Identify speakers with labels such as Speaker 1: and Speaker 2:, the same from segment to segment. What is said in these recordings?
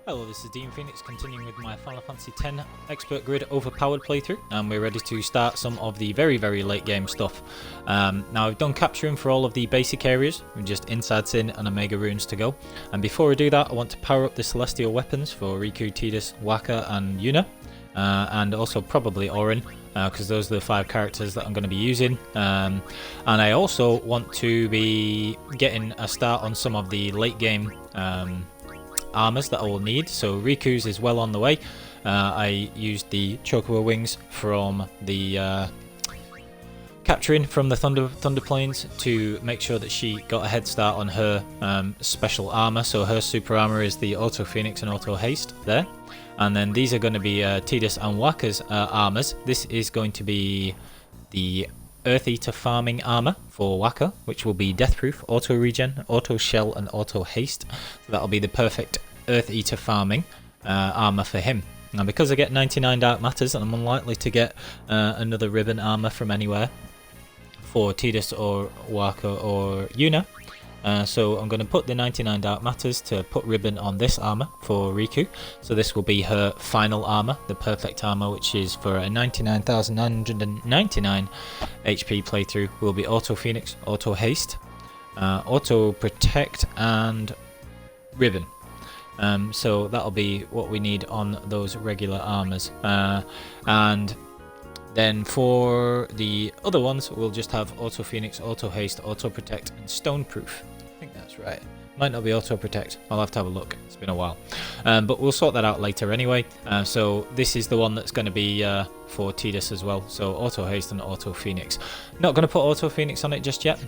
Speaker 1: Hello, this is Dean Phoenix, continuing with my Final Fantasy X Expert Grid Overpowered playthrough, and we're ready to start some of the very late game stuff. Now I've done capturing for all of the basic areas, with just Inside Sin and Omega Runes to go, and before I do that I want to power up the Celestial Weapons for Riku, Tidus, Wakka and Yuna, and also probably Orin, because those are the 5 characters that I'm going to be using, and I also want to be getting a start on some of the late game armors that I will need. So Riku's is well on the way. I used the Chocobo wings from the capturing from the Thunder Plains to make sure that she got a head start on her special armor. So her super armor is the Auto Phoenix and Auto Haste there, and then these are going to be Tidus and Wakka's armors. This is going to be the Earth Eater farming armor for Wakka, which will be Deathproof, Auto Regen, Auto Shell and Auto Haste. So that'll be the perfect Earth Eater farming armor for him. Now because I get 99 Dark Matters and I'm unlikely to get another ribbon armor from anywhere for Tidus or Wakka or Yuna, so I'm going to put the 99 Dark Matters to put ribbon on this armor for Riku. So this will be her final armor, the perfect armor, which is for a 99,999 HP playthrough. Will be Auto Phoenix, Auto Haste, Auto Protect and ribbon. So that'll be what we need on those regular armors, and then for the other ones we'll just have Auto Phoenix, Auto Haste, Auto Protect and Stone Proof. I think that's right. Might not be Auto Protect, I'll have to have a look, it's been a while, but we'll sort that out later anyway. So this is the one that's going to be for Tidus as well, so Auto Haste and Auto Phoenix. Not going to put Auto Phoenix on it just yet,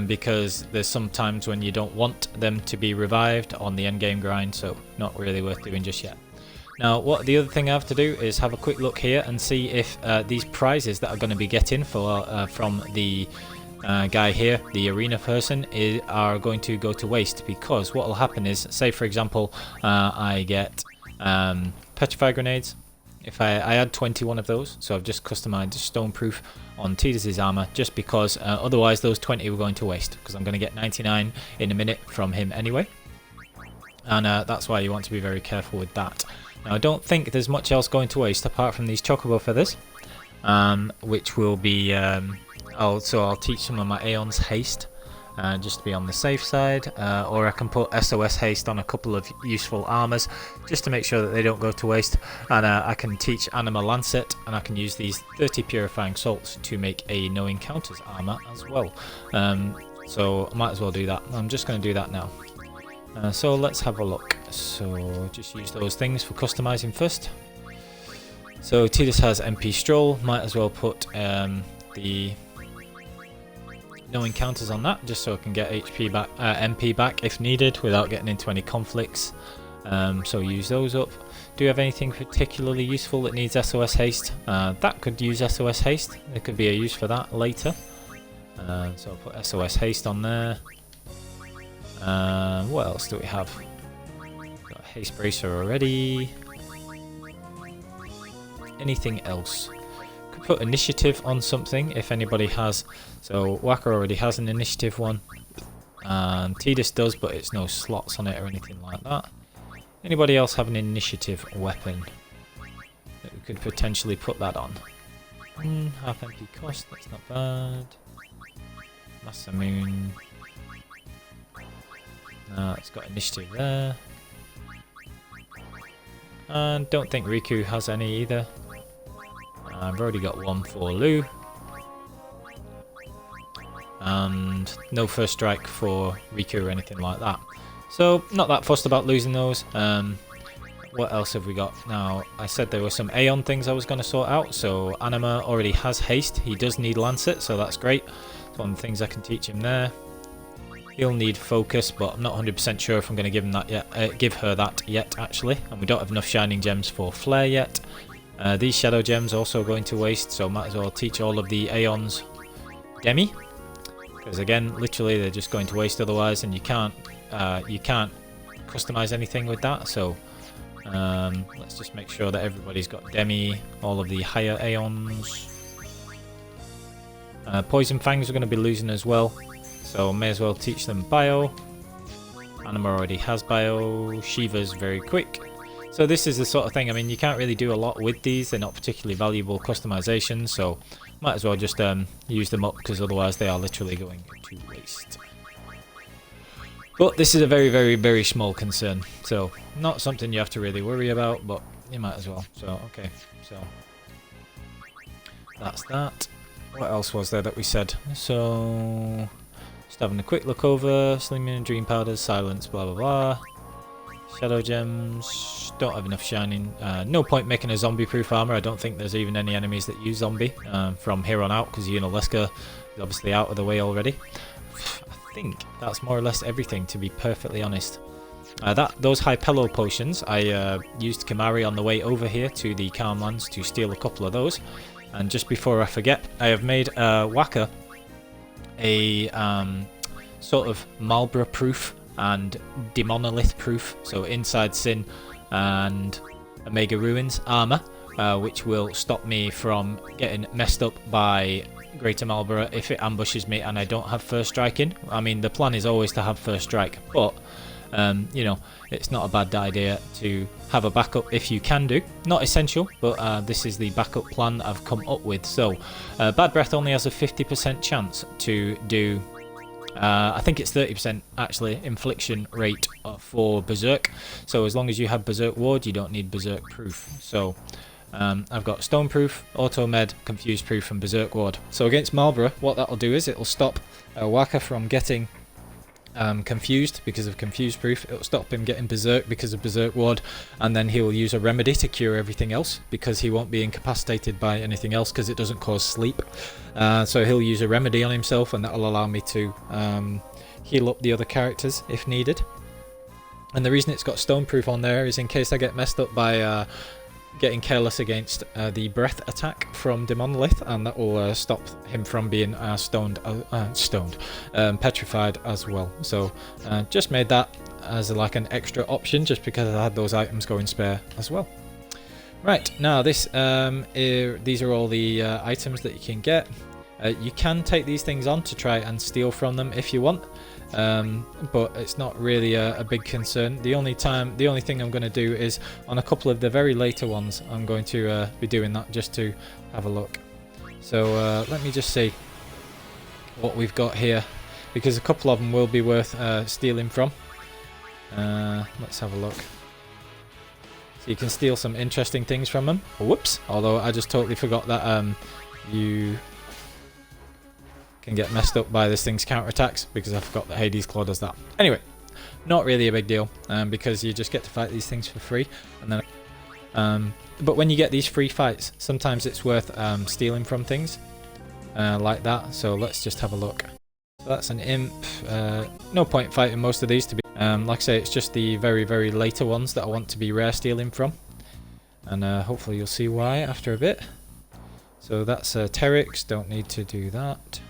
Speaker 1: because there's some times when you don't want them to be revived on the endgame grind, so not really worth doing just yet. Now what the other thing I have to do is have a quick look here and see if these prizes that I'm going to be getting for from the guy here, the arena person, are going to go to waste, because what will happen is, say for example I get petrified grenades. If I had 21 of those, so I've just customized Stoneproof on Tidus' armor, just because otherwise those 20 were going to waste, because I'm going to get 99 in a minute from him anyway, and that's why you want to be very careful with that. Now I don't think there's much else going to waste apart from these Chocobo feathers, which will be, I'll teach some of my Aeon's Haste, just to be on the safe side, or I can put SOS Haste on a couple of useful armors just to make sure that they don't go to waste, and I can teach Anima Lancet, and I can use these 30 Purifying Salts to make a No Encounters armor as well, so I might as well do that. I'm just going to do that now. So let's have a look. So just use those things for customizing first. So Tidus has MP Stroll, might as well put the No Encounters on that, just so I can get HP back, MP back if needed, without getting into any conflicts. So use those up. Do you have anything particularly useful that needs SOS Haste? That could use SOS Haste. There could be a use for that later. So I'll put SOS Haste on there. What else do we have? Got a Haste Bracer already. Anything else? Could put Initiative on something if anybody has. So Wakka already has an Initiative one, and Tidus does, but it's no slots on it or anything like that. Anybody else have an Initiative weapon that we could potentially put that on? Half MP cost, that's not bad. Master Moon. It's got Initiative there. And don't think Riku has any either. I've already got one for Lu. And no first strike for Riku or anything like that. So not that fussed about losing those. What else have we got? Now I said there were some Aeon things I was going to sort out. So Anima already has Haste. He does need Lancet, so that's great. It's one of the things I can teach him there. He'll need Focus, but I'm not 100% sure if I'm going to give him that yet. Give her that yet, actually. And we don't have enough Shining Gems for Flare yet. These Shadow Gems also going to waste, so might as well teach all of the Aeons Demi, because again, literally they're just going to waste otherwise, and you can't customize anything with that. So let's just make sure that everybody's got Demi, all of the higher Aeons. Poison Fangs are going to be losing as well, so may as well teach them Bio. Anima already has bio. Shiva's very quick. So this is the sort of thing, I mean, you can't really do a lot with these. They're not particularly valuable customizations, so might as well just use them up, because otherwise they are literally going to waste. But this is a very, very, very small concern, so not something you have to really worry about, but you might as well. So, okay, so that's that. What else was there that we said? So, just having a quick look over. Slimming and Dream Powders, Silence, blah, blah, blah. Shadow Gems, don't have enough Shining. No point making a zombie-proof armor. I don't think there's even any enemies that use zombie from here on out, because Yuna is obviously out of the way already. I think that's more or less everything, to be perfectly honest. Those Hypello potions, I used Kimahri on the way over here to the Calmlands to steal a couple of those. And just before I forget, I have made Waka a sort of Malbra-proof and Demonolith proof, so Inside Sin and Omega Ruins armor, which will stop me from getting messed up by Greater Marlborough if it ambushes me and I don't have first strike in. I mean, the plan is always to have first strike, but you know, it's not a bad idea to have a backup if you can do. Not essential, but this is the backup plan I've come up with. So Bad Breath only has a 50% chance to do I think it's 30% actually infliction rate for Berserk, so as long as you have Berserk Ward you don't need Berserk Proof. So I've got Stone Proof, Auto Med, Confused Proof and Berserk Ward. So against Marlborough what that'll do is it'll stop Waka from getting confused because of Confused Proof, it'll stop him getting Berserk because of Berserk Ward, and then he'll use a remedy to cure everything else because he won't be incapacitated by anything else because it doesn't cause sleep. So he'll use a remedy on himself, and that'll allow me to heal up the other characters if needed. And the reason it's got Stone Proof on there is in case I get messed up by getting careless against the breath attack from Demonolith, and that will stop him from being petrified as well. So just made that as like an extra option just because I had those items going spare as well. Right, now this these are all the items that you can get. You can take these things on to try and steal from them if you want, but it's not really a big concern. The only thing I'm going to do is on a couple of the very later ones I'm going to be doing that just to have a look. So let me just see what we've got here, because a couple of them will be worth stealing from. Let's have a look. So you can steal some interesting things from them. Whoops, although I just totally forgot that you can get messed up by this thing's counterattacks, because I forgot that Hades Claw does that. Anyway, not really a big deal, because you just get to fight these things for free. And then, but when you get these free fights, sometimes it's worth stealing from things like that. So let's just have a look. So that's an imp. No point fighting most of these, to be like I say, it's just the very, very later ones that I want to be rare stealing from. And hopefully you'll see why after a bit. So that's Terix, don't need to do that.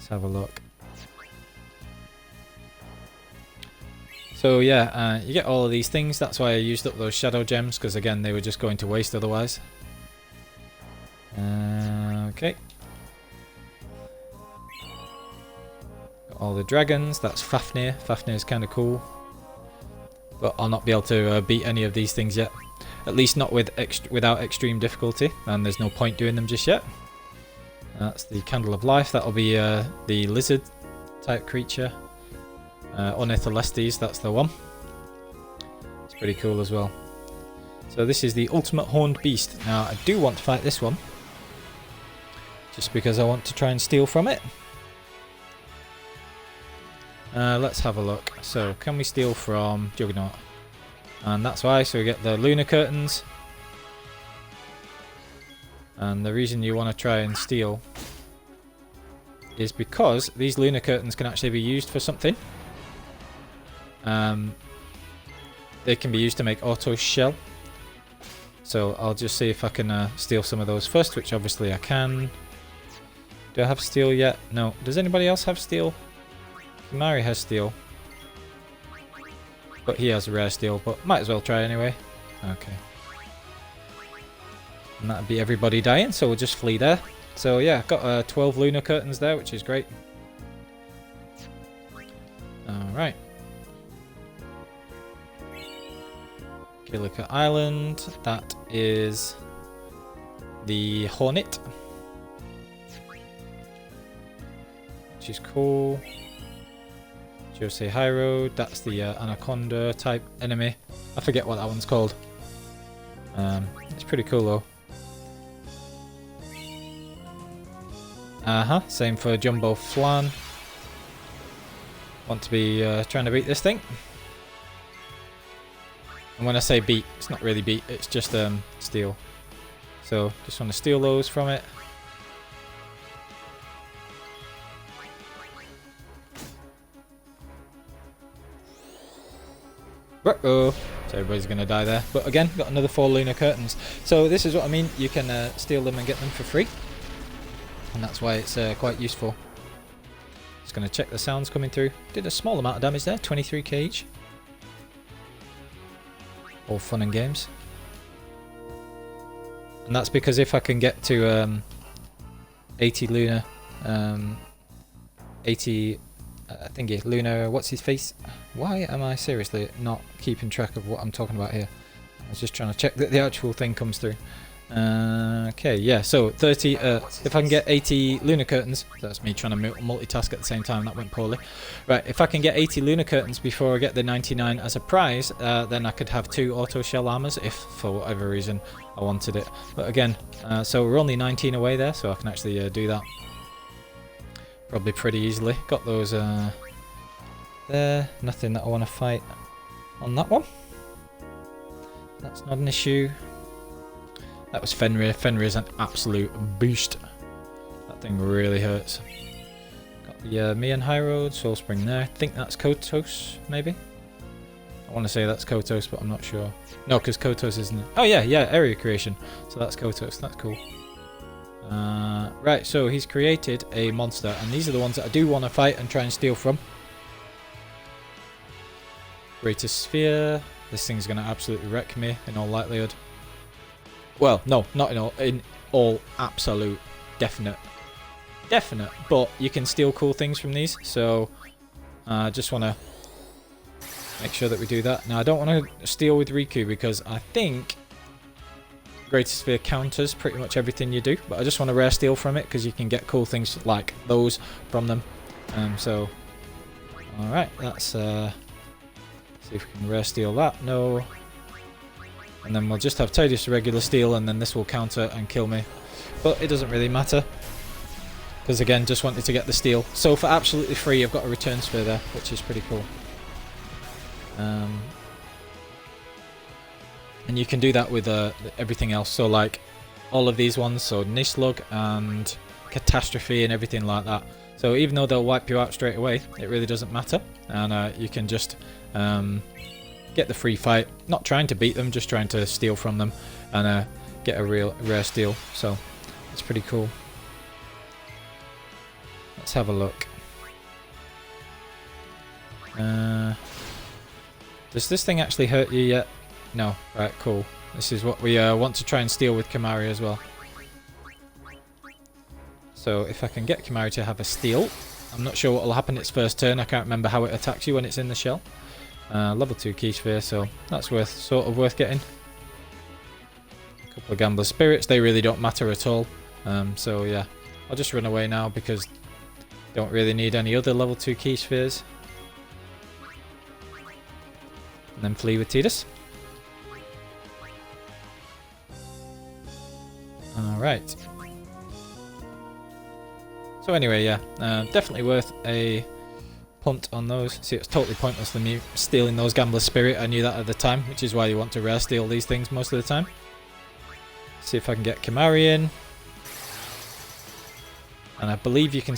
Speaker 1: Have a look. So yeah, you get all of these things. That's why I used up those shadow gems, because again they were just going to waste otherwise. Okay. Got all the dragons. That's Fafnir. Fafnir is kind of cool, but I'll not be able to beat any of these things yet. At least not without extreme difficulty, and there's no point doing them just yet. That's the Candle of Life. That'll be the lizard type creature. Ornitholestes, that's the one. It's pretty cool as well. So this is the Ultimate Horned Beast. Now I do want to fight this one, just because I want to try and steal from it. Let's have a look. So can we steal from Juggernaut? And that's why, so we get the Lunar Curtains. And the reason you want to try and steal is because these Lunar Curtains can actually be used for something. They can be used to make auto shell. So I'll just see if I can steal some of those first, which obviously I can. Do I have steel yet? No. Does anybody else have steel? Kimahri has steel. But he has a rare steel, but might as well try anyway. Okay. And that'd be everybody dying, so we'll just flee there. So yeah, got 12 Lunar Curtains there, which is great. Alright. Kilika Island. That is the Hornet. Which is cool. Josei High Road. That's the Anaconda type enemy. I forget what that one's called. It's pretty cool though. Same for Jumbo Flan. Want to be trying to beat this thing. And when I say beat, it's not really beat, it's just steal. So just want to steal those from it. Uh-oh. So everybody's going to die there. But again, got another 4 lunar curtains. So this is what I mean, you can steal them and get them for free. And that's why it's quite useful. Just going to check the sounds coming through. Did a small amount of damage there, 23k each. All fun and games. And that's because if I can get to 80 lunar, 80 thingy, lunar, what's his face? Why am I seriously not keeping track of what I'm talking about here? I was just trying to check that the actual thing comes through. Okay, yeah, so 30, if I can get 80 lunar curtains, that's me trying to multitask at the same time, that went poorly. Right, if I can get 80 lunar curtains before I get the 99 as a prize, then I could have 2 auto shell armors if for whatever reason I wanted it. But again, so we're only 19 away there, so I can actually do that probably pretty easily. Got those there, nothing that I want to fight on that one. That's not an issue. That was Fenrir. Fenrir is an absolute beast. That thing really hurts. Got the Mian High Road, Soul Spring there. I think that's Kotos, maybe? I want to say that's Kotos, but I'm not sure. No, because Kotos isn't... Oh yeah, area creation. So that's Kotos, that's cool. Right, so he's created a monster, and these are the ones that I do want to fight and try and steal from. Greater Sphere. This thing's going to absolutely wreck me, in all likelihood. Well, no, not in all absolute definite, but you can steal cool things from these, so I just want to make sure that we do that. Now, I don't want to steal with Riku because I think Greater Sphere counters pretty much everything you do, but I just want to rare steal from it because you can get cool things like those from them. So, alright, let's see if we can rare steal that. No. And then we'll just have Tidius regular steal, and then this will counter and kill me. But it doesn't really matter. Because again, just wanted to get the steal. So for absolutely free, I've got a return sphere there, which is pretty cool. And you can do that with everything else. So like all of these ones, so Nislug and Catastrophe and everything like that. So even though they'll wipe you out straight away, it really doesn't matter. And you can just... get the free fight, not trying to beat them, just trying to steal from them and get a real rare steal. So it's pretty cool. Let's have a look. Does this thing actually hurt you yet? No. Right, cool. This is what we want to try and steal with Kimahri as well. So if I can get Kimahri to have a steal, I'm not sure what will happen its first turn. I can't remember how it attacks you when it's in the shell. Level 2 key sphere, so that's sort of worth getting. A couple of Gambler Spirits, they really don't matter at all. So yeah, I'll just run away now because don't really need any other level 2 key spheres. And then flee with Tidus. Alright. So anyway, yeah, definitely worth a punt on those. See, it's totally pointless than me stealing those Gambler Spirit. I knew that at the time, which is why you want to rare steal these things most of the time. See if I can get Kimahri in. And I believe you can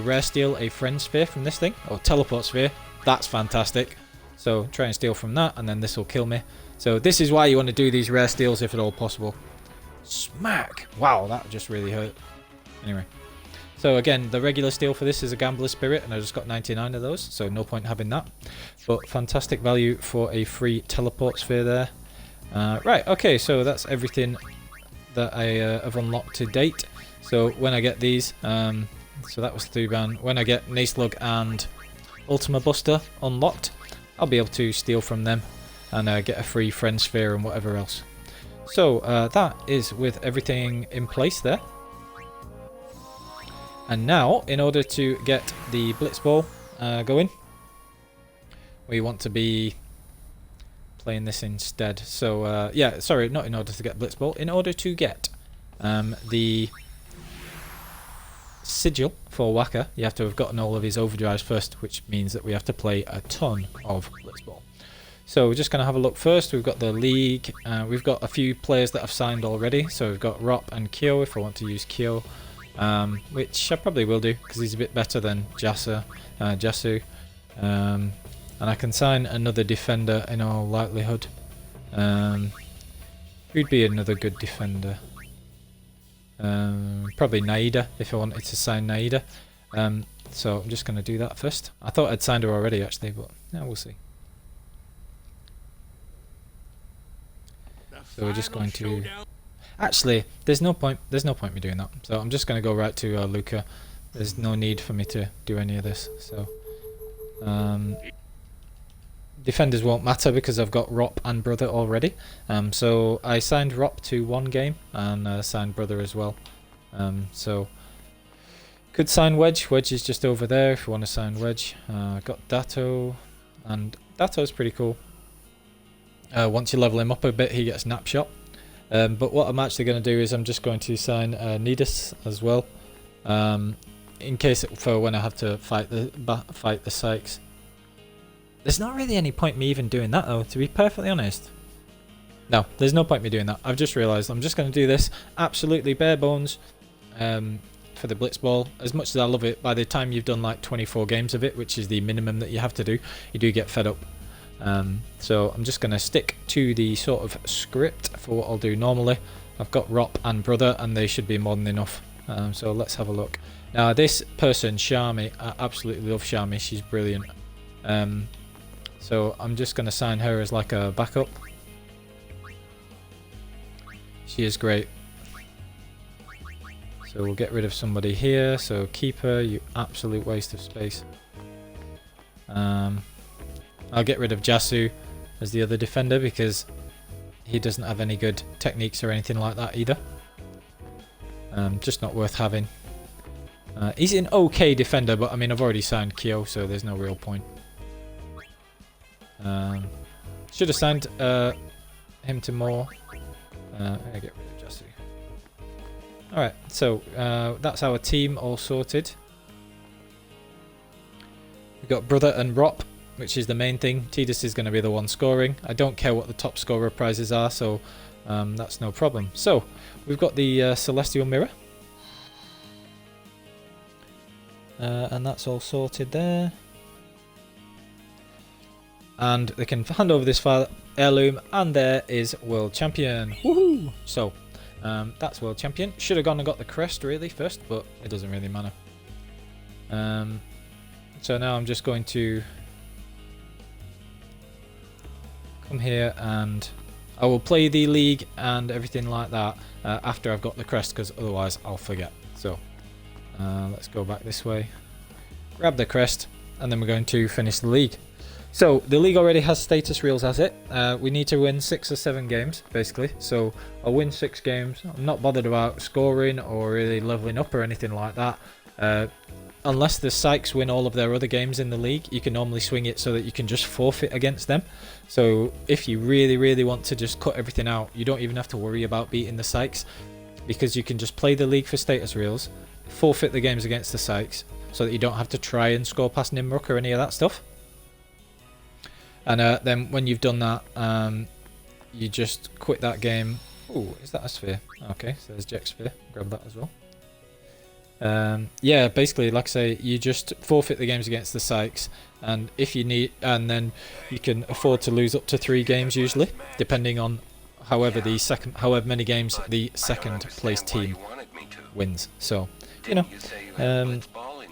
Speaker 1: rare steal a Friend Sphere from this thing, or Teleport Sphere. That's fantastic. So try and steal from that, and then this will kill me. So this is why you want to do these rare steals if at all possible. Smack! Wow, that just really hurt. Anyway. So again, the regular steal for this is a Gambler Spirit, and I just got 99 of those, so no point having that. But fantastic value for a free Teleport Sphere there. Right, okay, so that's everything that I have unlocked to date. So when I get these, so that was Thuban. When I get Nacelug and Ultima Buster unlocked, I'll be able to steal from them and get a free friend sphere and whatever else. So that is with everything in place there. And now, in order to get the Blitzball going, we want to be playing this instead. So yeah, sorry, not in order to get Blitzball, in order to get the sigil for Waka, you have to have gotten all of his overdrives first, which means that we have to play a ton of Blitzball. So we're just going to have a look first. We've got the league. We've got a few players that have signed already. So we've got Rop and Kyo if I want to use Kyo, which I probably will do because he's a bit better than Jasu. And I can sign another defender in all likelihood. Who'd be another good defender? Probably Naida if I wanted to sign Naida. So I'm just going to do that first. I thought I'd signed her already actually, but yeah, we'll see. So we're just going to... Actually, there's no point me doing that. So I'm just going to go right to Luca. There's no need for me to do any of this. So defenders won't matter because I've got Rop and Brother already. So I signed Rop to 1 game and signed Brother as well. So could sign Wedge. Wedge is just over there if you want to sign Wedge. Got Dato, and Dato's pretty cool. Once you level him up a bit, he gets Snapshot. But what I'm actually going to do is I'm just going to sign Nidus as well, in case for when I have to fight the Sykes. There's not really any point me even doing that though, to be perfectly honest. No, there's no point me doing that. I've just realised I'm just going to do this absolutely bare bones for the Blitzball. As much as I love it, by the time you've done like 24 games of it, which is the minimum that you have to do, you do get fed up. So I'm just going to stick to the sort of script for what I'll do normally. I've got Rop and Brother and they should be more than enough. So let's have a look. Now this person, Shami, I absolutely love Shami, she's brilliant. So I'm just going to sign her as like a backup. She is great. So we'll get rid of somebody here, so keep her, you absolute waste of space. I'll get rid of Jasu as the other defender because he doesn't have any good techniques or anything like that either. Just not worth having. He's an okay defender, but I mean I've already signed Kyo, so there's no real point. Should have signed him to more. I get rid of Jasu. Alright, so that's our team all sorted. We've got Brother and Rop, which is the main thing. Tidus is going to be the one scoring. I don't care what the top scorer prizes are, so that's no problem. So, we've got the Celestial Mirror. And that's all sorted there. And they can hand over this file, heirloom, and there is World Champion. Woohoo! So, that's World Champion. Should have gone and got the crest really first, but it doesn't really matter. So now I'm just going to come here and I will play the league and everything like that after I've got the crest, because otherwise I'll forget. So let's go back this way, grab the crest, and then we're going to finish the league. So the league already has status reels as it. We need to win 6 or 7 games basically. So I'll win 6 games. I'm not bothered about scoring or really leveling up or anything like that. Unless the Sykes win all of their other games in the league, you can normally swing it so that you can just forfeit against them. So if you really want to just cut everything out, you don't even have to worry about beating the Sykes, because you can just play the league for status reels, forfeit the games against the Sykes, so that you don't have to try and score past Nimrook or any of that stuff. And then when you've done that, you just quit that game. Oh, is that a sphere? Okay, so there's Jack Sphere. Grab that as well. Yeah, basically, like I say, you just forfeit the games against the Sykes, and if you need, and then you can afford to lose up to 3 games usually, depending on however many games the second place team wins. So, you know,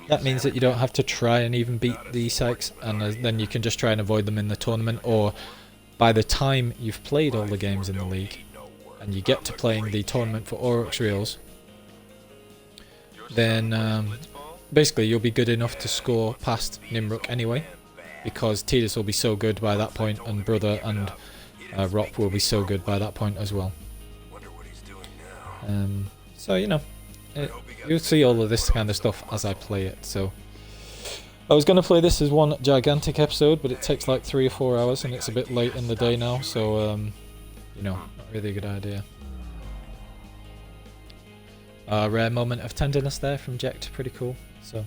Speaker 1: that means that you don't have to try and even beat the Sykes, and then you can just try and avoid them in the tournament, or by the time you've played all the games in the league and you get to playing the tournament for Aurochs Reels, then basically you'll be good enough to score past Nimruk anyway, because Tidus will be so good by that point, and Brother and Rop will be so good by that point as well. So you know, you'll see all of this kind of stuff as I play it. So I was going to play this as one gigantic episode, but it takes like 3 or 4 hours, and it's a bit late in the day now, so you know, not really a good idea. A rare moment of tenderness there from Jekt, pretty cool. So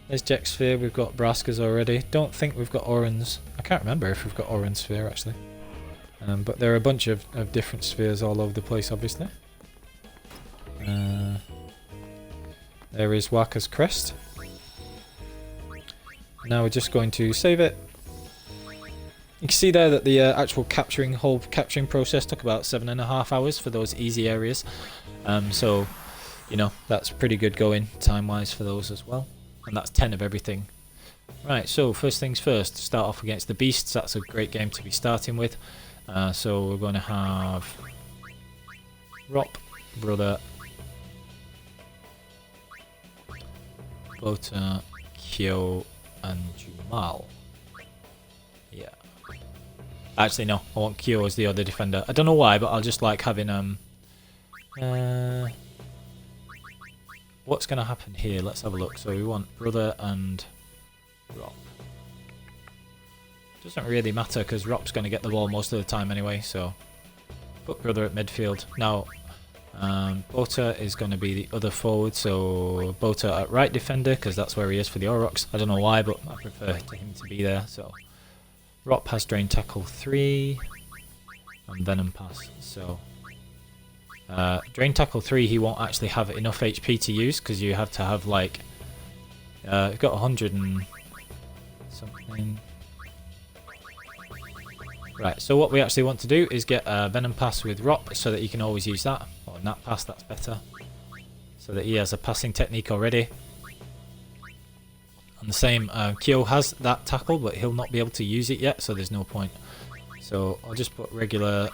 Speaker 1: there's Jekt's Sphere, we've got Braska's already. Don't think we've got Orin's. I can't remember if we've got Orin's Sphere actually. But there are a bunch of different spheres all over the place, obviously. There is Waka's Crest. Now we're just going to save it. You can see there that the actual whole capturing process took about 7.5 hours for those easy areas. So, you know, that's pretty good going time-wise for those as well. And that's 10 of everything. Right, so first things first, start off against the Beasts. That's a great game to be starting with. So we're going to have Rop, Brother, Bota, Kyo, and Jumal. Yeah. Actually, no, I want Kyo as the other defender. I don't know why, but I'll just like having what's going to happen here? Let's have a look. So we want Brother and Rop. Doesn't really matter because Rop's going to get the ball most of the time anyway, so put Brother at midfield. Now, Bota is going to be the other forward, so Bota at right defender because that's where he is for the Aurochs. I don't know why, but I prefer him to be there. So Rop has Drain Tackle 3 and Venom Pass. So Drain Tackle 3 he won't actually have enough HP to use because you have to have like you've got 100 and something. Right, so what we actually want to do is get a Venom Pass with Rop so that you can always use that. Or Nat Pass, that's better. So that he has a passing technique already. And the same, Kyo has that tackle, but he'll not be able to use it yet, so there's no point. So I'll just put regular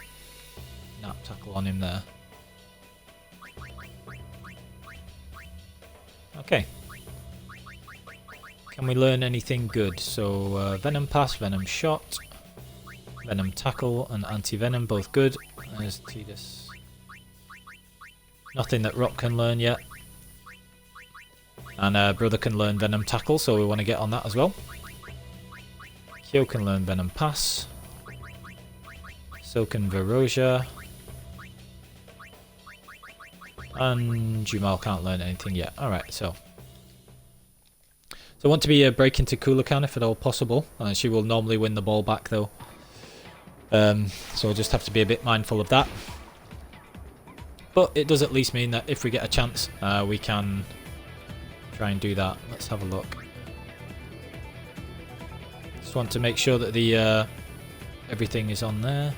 Speaker 1: Nat tackle on him there. Okay. Can we learn anything good? So Venom Pass, Venom Shot, Venom Tackle and Anti-Venom, both good. There's Tidus. Nothing that Rop can learn yet. And Brother can learn Venom Tackle, so we want to get on that as well. Kyo can learn Venom Pass. So can Verosia. And Jumal can't learn anything yet. Alright, so I want to be breaking to Kulakan if at all possible. She will normally win the ball back though. So we'll just have to be a bit mindful of that. But it does at least mean that if we get a chance, we can try and do that. Let's have a look. Just want to make sure that the everything is on there.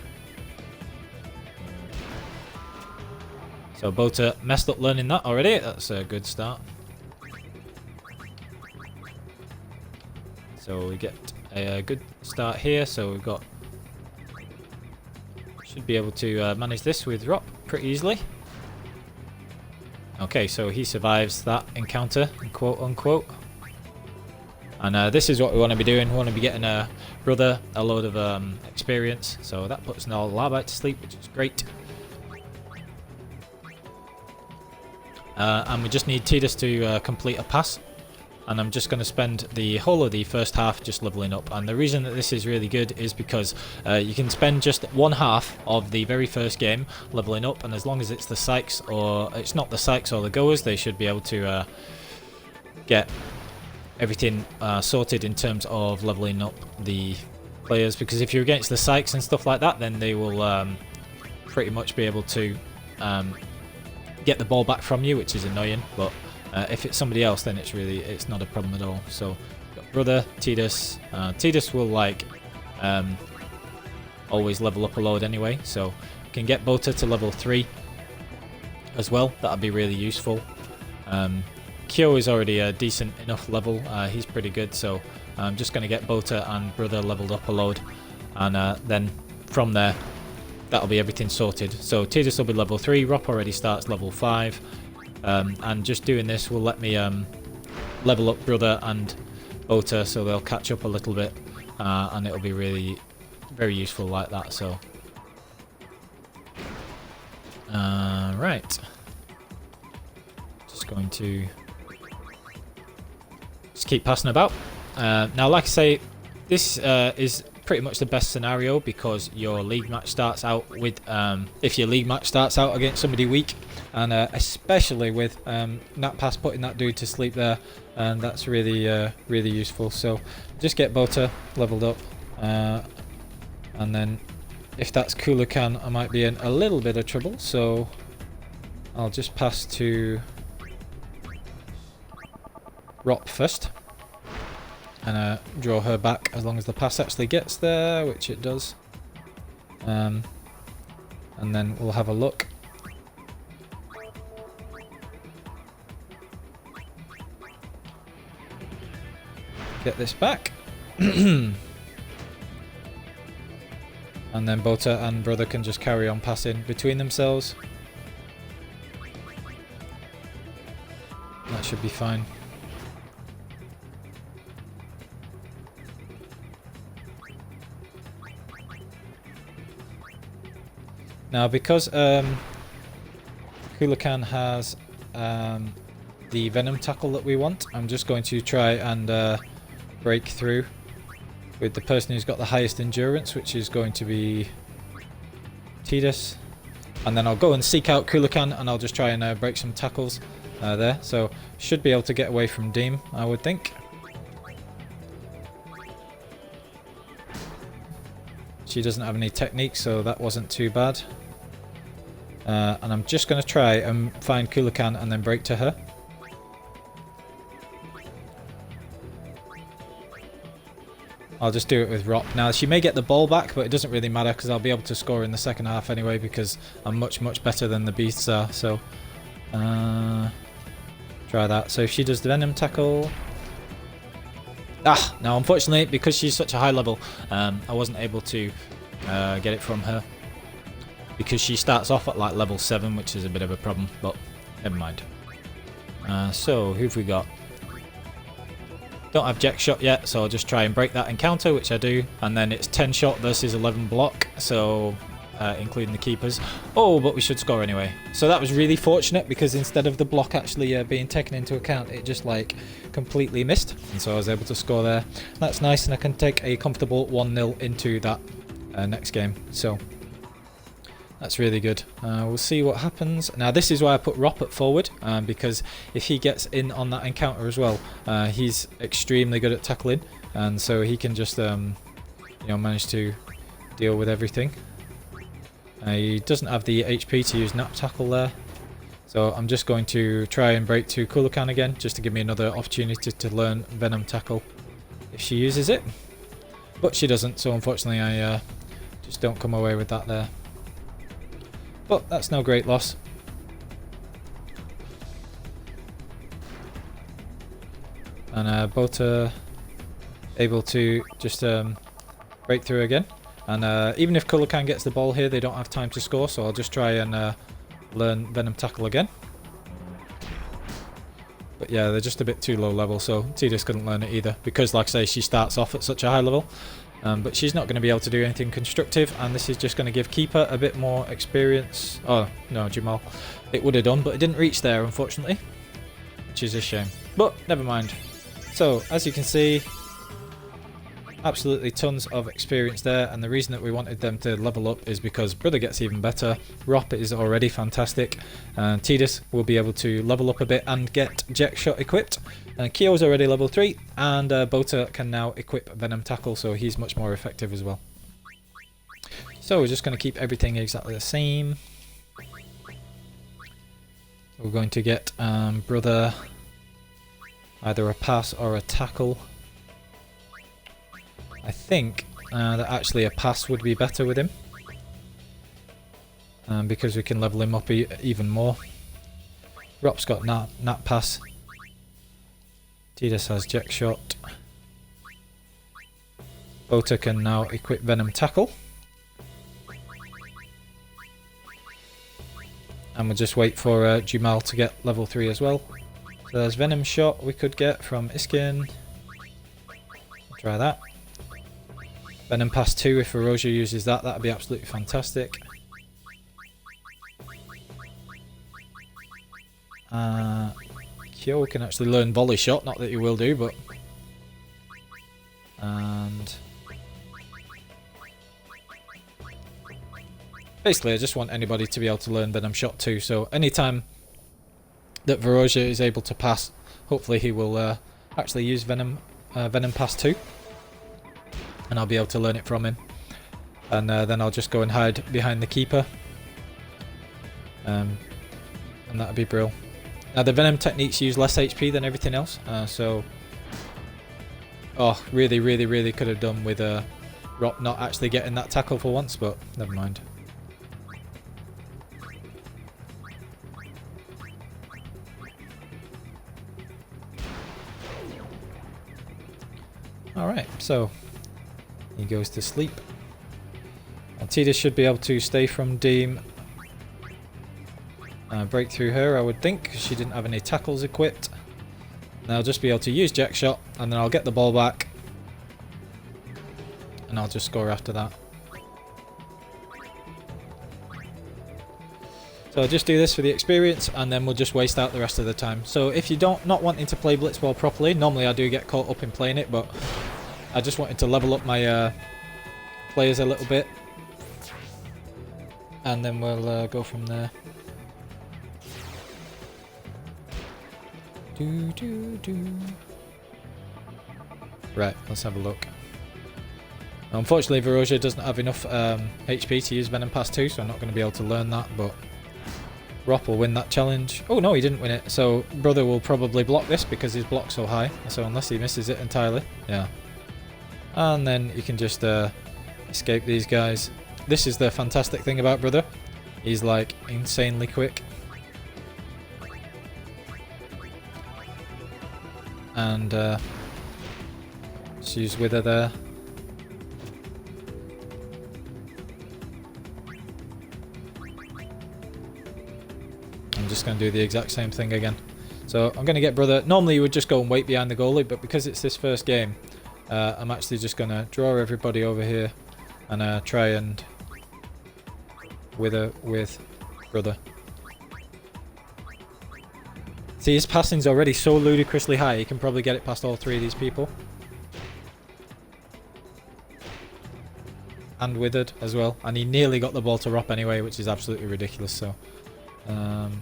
Speaker 1: So Bota messed up learning that already. That's a good start. So we get a good start here. So we've got... Should be able to manage this with Rop pretty easily. Okay, so he survives that encounter, quote unquote. And this is what we want to be doing. We want to be getting Brother a load of experience. So that puts Null Labite to sleep, which is great. And we just need Tidus to complete a pass. And I'm just going to spend the whole of the first half just leveling up. And the reason that this is really good is because you can spend just one half of the very first game leveling up, and as long as it's the Sykes or it's not the Sykes or the Goers, they should be able to get everything sorted in terms of leveling up the players. Because if you're against the Sykes and stuff like that, then they will pretty much be able to get the ball back from you, which is annoying. But if it's somebody else, then it's not a problem at all. So got Brother, Tidus. Tidus will like always level up a load anyway, so we can get Bota to level 3 as well. That'd be really useful. Kyo is already a decent enough level. He's pretty good, so I'm just going to get Bota and Brother leveled up a load, and then from there that'll be everything sorted. So Tidus will be level 3. Rop already starts level 5. And just doing this will let me level up brother and Bota, so they'll catch up a little bit, and it'll be really very useful like that. So right, just going to just keep passing about. Now, like I say, this is pretty much the best scenario because your league match starts out with if your league match starts out against somebody weak, and especially with Nat Pass putting that dude to sleep there, and that's really really useful. So just get Bota leveled up, and then if that's Kulakan, I might be in a little bit of trouble, so I'll just pass to Rop first and draw her back as long as the pass actually gets there, which it does. And then we'll have a look. Get this back. And then Bota and brother can just carry on passing between themselves. That should be fine. Now, because Kulakan has the Venom Tackle that we want, I'm just going to try and break through with the person who's got the highest endurance, which is going to be Tidus. And then I'll go and seek out Kulakan, and I'll just try and break some tackles there. So should be able to get away from Deem, I would think. She doesn't have any technique, so that wasn't too bad. And I'm just going to try and find Kulakan and then break to her. I'll just do it with Rop. Now, she may get the ball back, but it doesn't really matter because I'll be able to score in the second half anyway because I'm much, much better than the beasts are. So, try that. So if she does the Venom Tackle... Now, unfortunately, because she's such a high level, I wasn't able to get it from her. Because she starts off at like level 7, which is a bit of a problem, but never mind. So, who've we got? Don't have Jack Shot yet, so I'll just try and break that encounter, which I do. And then it's 10 shot versus 11 block, so including the keepers. Oh, but we should score anyway. So that was really fortunate because instead of the block actually being taken into account, it just like completely missed. And so I was able to score there. That's nice, and I can take a comfortable 1-0 into that next game. So that's really good. We'll see what happens. Now, this is why I put Rop at forward, because if he gets in on that encounter as well, he's extremely good at tackling, and so he can just you know, manage to deal with everything. He doesn't have the HP to use Nap Tackle there, so I'm just going to try and break to Kulakan again, just to give me another opportunity to learn Venom Tackle if she uses it. But she doesn't, so unfortunately I just don't come away with that there. But that's no great loss. And Bota able to just break through again. And even if Kulakan gets the ball here, they don't have time to score, so I'll just try and learn Venom Tackle again. But yeah, they're just a bit too low level, so Tidus couldn't learn it either. Because, like I say, she starts off at such a high level. But she's not going to be able to do anything constructive, and this is just going to give Keeper a bit more experience. Oh, no, Jamal. It would have done, but it didn't reach there, unfortunately. Which is a shame. But, never mind. So, as you can see, absolutely tons of experience there, and the reason that we wanted them to level up is because Brother gets even better, Rop is already fantastic, and Tidus will be able to level up a bit and get Jet Shot equipped. Kyo's already level 3, and Bota can now equip Venom Tackle, so he's much more effective as well. So we're just going to keep everything exactly the same. We're going to get Brother either a pass or a tackle. I think that actually a pass would be better with him, because we can level him up even more. Rop's got Nat Pass. Tidus has Jet Shot. Bota can now equip Venom Tackle. And we'll just wait for Jamal to get level 3 as well. So there's Venom Shot we could get from Iskin. Try that. Venom Pass 2 if Verosia uses that, that'd be absolutely fantastic. Kyo can actually learn Volley Shot, not that you will do, but... And... Basically, I just want anybody to be able to learn Venom Shot too, so anytime that Verosia is able to pass, hopefully he will actually use Venom Pass 2. And I'll be able to learn it from him. And then I'll just go and hide behind the keeper. And that'd be brilliant. Now the Venom techniques use less HP than everything else, so... Oh, really could have done with Rop not actually getting that tackle for once, but never mind. Alright, so... He goes to sleep. And Tidus should be able to stay from Deem. Break through her, I would think, because she didn't have any tackles equipped. And I'll just be able to use Jack Shot, and then I'll get the ball back. And I'll just score after that. So I'll just do this for the experience, and then we'll just waste out the rest of the time. So if you not wanting to play Blitzball properly, normally I do get caught up in playing it, but I just wanted to level up my players a little bit. And then we'll go from there. Right, let's have a look. Unfortunately, Verosia doesn't have enough HP to use Venom Pass 2, so I'm not going to be able to learn that, but Rop will win that challenge. Oh no, he didn't win it, so Brother will probably block this because his block's so high, so unless he misses it entirely, yeah. And then you can just escape these guys. This is the fantastic thing about Brother. He's like insanely quick. And just use Wither there. I'm just going to do the exact same thing again. So I'm going to get Brother. Normally you would just go and wait behind the goalie, but because it's this first game, I'm actually just going to draw everybody over here and try and Wither with Brother. See, his passing's already so ludicrously high, he can probably get it past all three of these people. And Withered as well. And he nearly got the ball to Rop anyway, which is absolutely ridiculous. So, and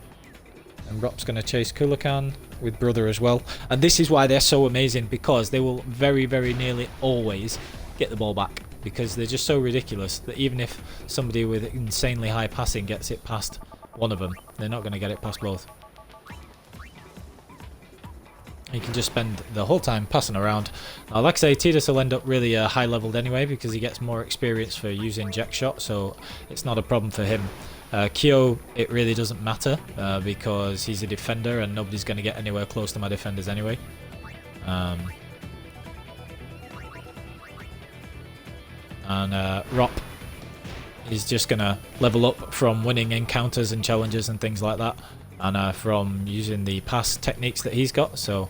Speaker 1: Rop's going to chase Kulakan with Brother as well. And this is why they're so amazing, because they will very nearly always get the ball back. Because they're just so ridiculous that even if somebody with insanely high passing gets it past one of them, they're not going to get it past both. You can just spend the whole time passing around. Now, like I say, Tidus will end up really high leveled anyway because he gets more experience for using Jack Shot, so it's not a problem for him. Kyo, it really doesn't matter because he's a defender and nobody's going to get anywhere close to my defenders anyway. Rop is just going to level up from winning encounters and challenges and things like that, and from using the pass techniques that he's got. So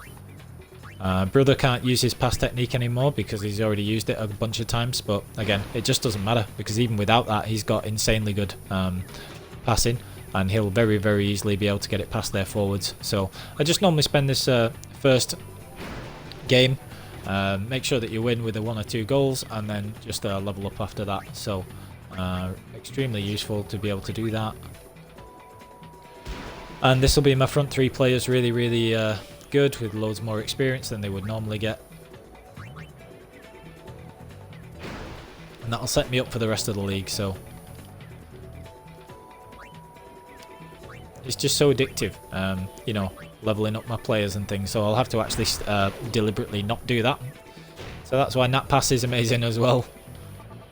Speaker 1: Brother can't use his pass technique anymore because he's already used it a bunch of times, but again, it just doesn't matter because even without that, he's got insanely good passing, and he'll very easily be able to get it past their forwards. So I just normally spend this first game, make sure that you win with the 1 or 2 goals, and then just level up after that. So extremely useful to be able to do that. And this will be my front 3 players really good with loads more experience than they would normally get. And that'll set me up for the rest of the league, so it's just so addictive, you know, leveling up my players and things, so I'll have to actually deliberately not do that. So that's why Nat Pass is amazing as well.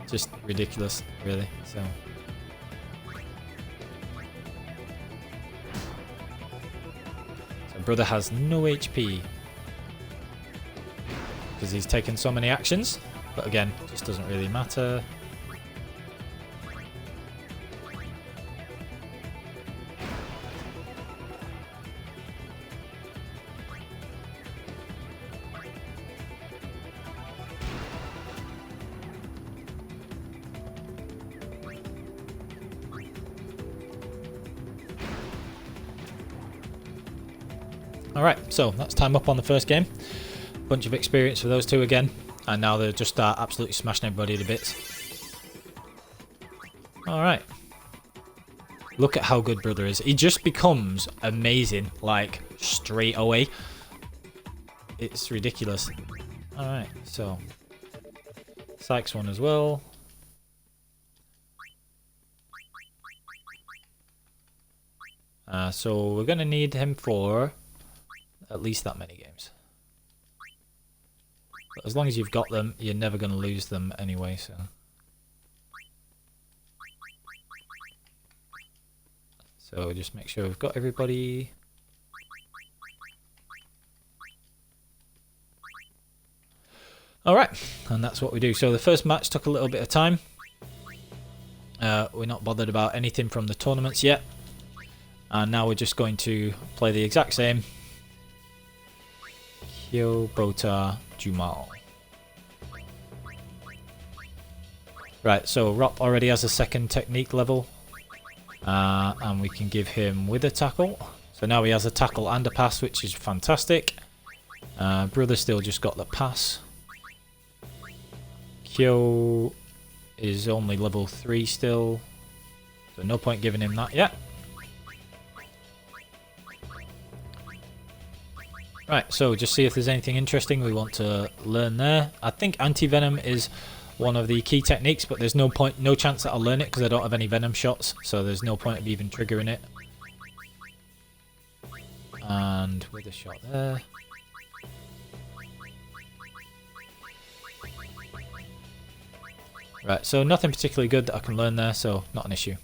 Speaker 1: Just ridiculous, really. So Brother has no HP because he's taken so many actions, but again, just doesn't really matter. Alright, so that's time up on the first game. Bunch of experience for those two again. And now they'll just start absolutely smashing everybody to bits. Alright. Look at how good Brother is. He just becomes amazing, like, straight away. It's ridiculous. Alright, so... Sykes one as well. So we're going to need him for at least that many games. But as long as you've got them, you're never going to lose them anyway, so... So just make sure we've got everybody. Alright, and that's what we do. So the first match took a little bit of time. We're not bothered about anything from the tournaments yet. And now we're just going to play the exact same. Kyo, Bota, Jumal. Right, so Rop already has a second technique level. And we can give him with a tackle. So now he has a tackle and a pass, which is fantastic. Brother still just got the pass. Kyo is only level 3 still. So no point giving him that yet. Right, so just see if there's anything interesting we want to learn there. I think anti-venom is one of the key techniques, but there's no chance that I'll learn it because I don't have any venom shots, so there's no point of even triggering it. And with a shot there. Right, so nothing particularly good that I can learn there, so not an issue.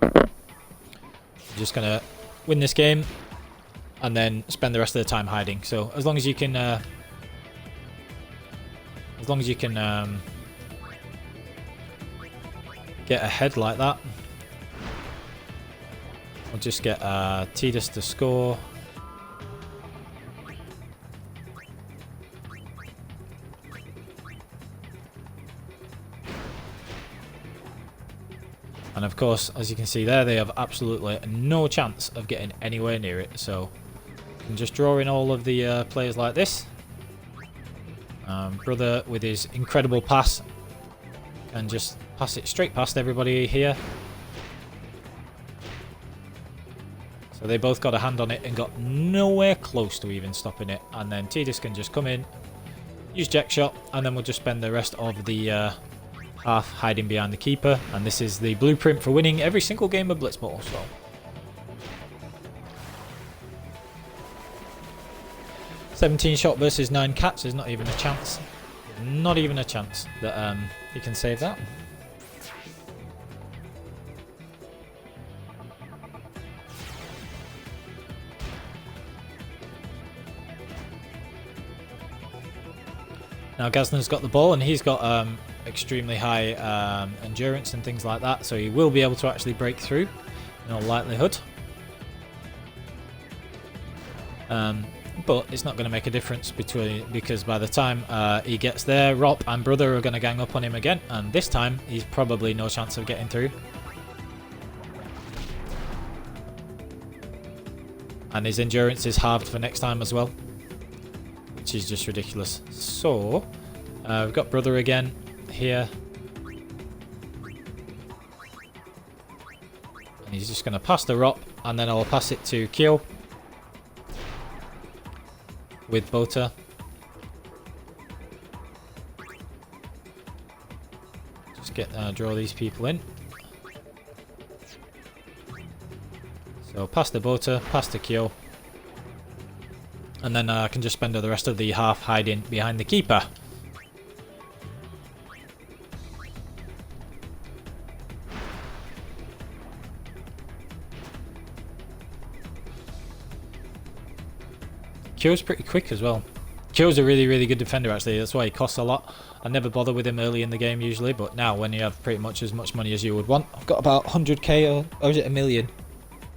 Speaker 1: I'm just gonna win this game and then spend the rest of the time hiding. So as long as you can get ahead like that, we'll just get Tidus to score. And of course, as you can see there, they have absolutely no chance of getting anywhere near it. So you can just draw in all of the players like this. Brother with his incredible pass can just pass it straight past everybody here. So they both got a hand on it and got nowhere close to even stopping it. And then Tidus can just come in, use Jack Shot, and then we'll just spend the rest of the half hiding behind the keeper. And this is the blueprint for winning every single game of Blitzball. So 17 shot versus 9 cats is not even a chance. Not even a chance that he can save that. Now Gazner's got the ball and he's got extremely high endurance and things like that, so he will be able to actually break through in all likelihood. But it's not going to make a difference because by the time he gets there, Rop and Brother are going to gang up on him again, and this time he's probably no chance of getting through. And his endurance is halved for next time as well, which is just ridiculous. So we've got Brother again here, and he's just going to pass the Rop, and then I'll pass it to Kyo with Bota. Just draw these people in. So pass the Bota, pass the Kyo, and then I can just spend the rest of the half hiding behind the keeper. Kyo's pretty quick as well. Kyo's a really, really good defender actually, that's why he costs a lot. I never bother with him early in the game usually, but now when you have pretty much as much money as you would want. I've got about 100k, or is it a million?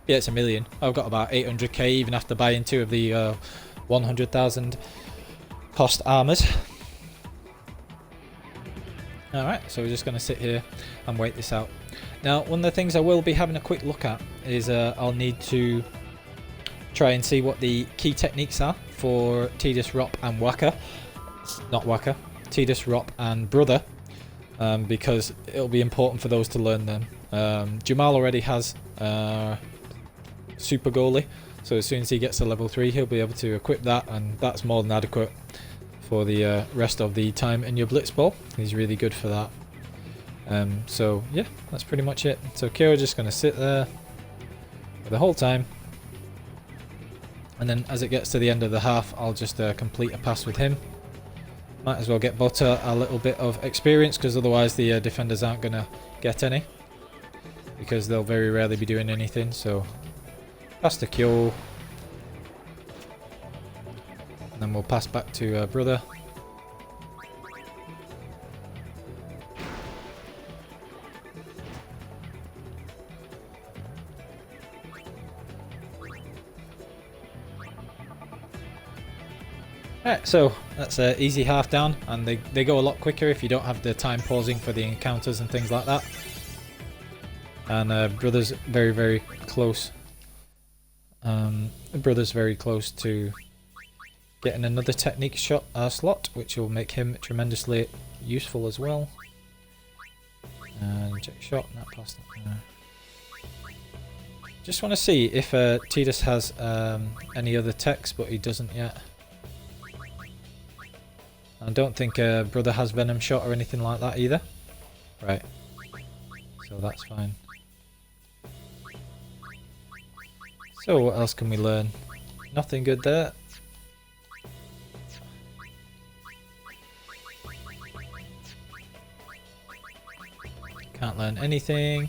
Speaker 1: Yeah, it's a million. I've got about 800k even after buying 2 of the 100,000 cost armors. Alright, so we're just going to sit here and wait this out. Now, one of the things I will be having a quick look at is I'll need to try and see what the key techniques are for Tidus, Rop and Waka. Not Waka, Tidus, Rop and Brother, because it'll be important for those to learn them. Jamal already has Super Goalie, so as soon as he gets to level 3 he'll be able to equip that, and that's more than adequate for the rest of the time in your Blitzball. He's really good for that. So yeah, that's pretty much it. So Kyo's just going to sit there for the whole time, and then as it gets to the end of the half I'll just complete a pass with him. Might as well get Butter a little bit of experience, because otherwise the defenders aren't going to get any, because they'll very rarely be doing anything. So pass to Kyo, and then we'll pass back to Brother. Alright, so that's an easy half down, and they go a lot quicker if you don't have the time pausing for the encounters and things like that. And Brother's very, very close. Brother's very close to getting another technique shot slot, which will make him tremendously useful as well. And check shot, not past that. Just want to see if Tidus has any other techs, but he doesn't yet. I don't think Brother has Venom Shot or anything like that either. Right. So that's fine. So what else can we learn? Nothing good there. Can't learn anything.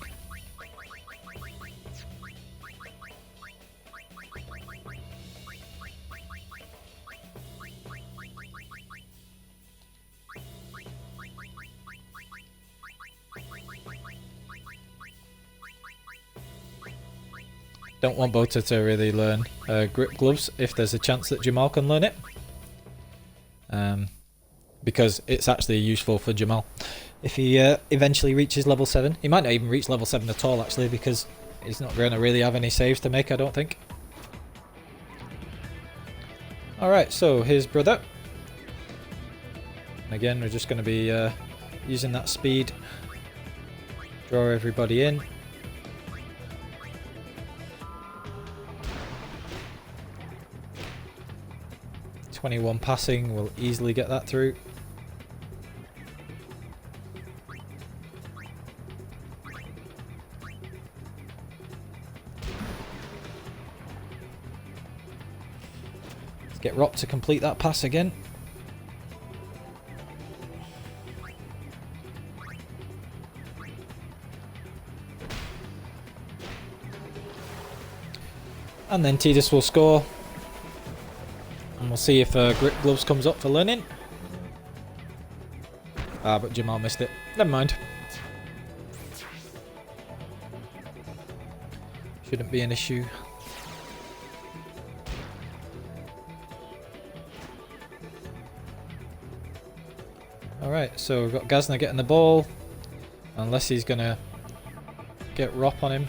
Speaker 1: Don't want Bota to really learn grip gloves if there's a chance that Jamal can learn it. Because it's actually useful for Jamal. If he eventually reaches level 7. He might not even reach level 7 at all actually, because he's not going to really have any saves to make, I don't think. Alright, so here's Brother. And again, we're just going to be using that speed. Draw everybody in. .21 passing, we'll easily get that through. Let's get Rop to complete that pass again. And then Tidus will score. And we'll see if Grip Gloves comes up for learning. Ah, but Jamal missed it. Never mind. Shouldn't be an issue. Alright, so we've got Gazna getting the ball. Unless he's going to get Rop on him.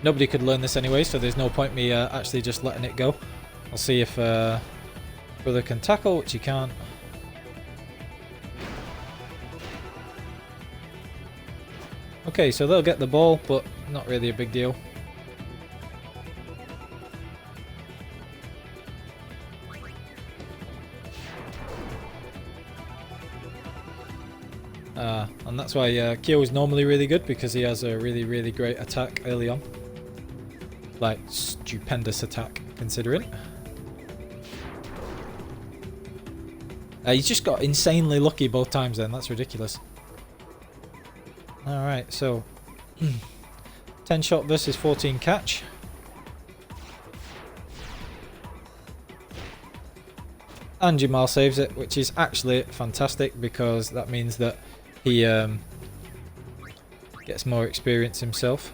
Speaker 1: Nobody could learn this anyway, so there's no point me actually just letting it go. I'll see if Brother can tackle, which he can't. Okay, so they'll get the ball, but not really a big deal. And that's why Kyo is normally really good, because he has a really, really great attack early on. Like, stupendous attack, considering. He's just got insanely lucky both times then, that's ridiculous. Alright, so 10 shot versus 14 catch. And Jamal saves it, which is actually fantastic, because that means that he gets more experience himself.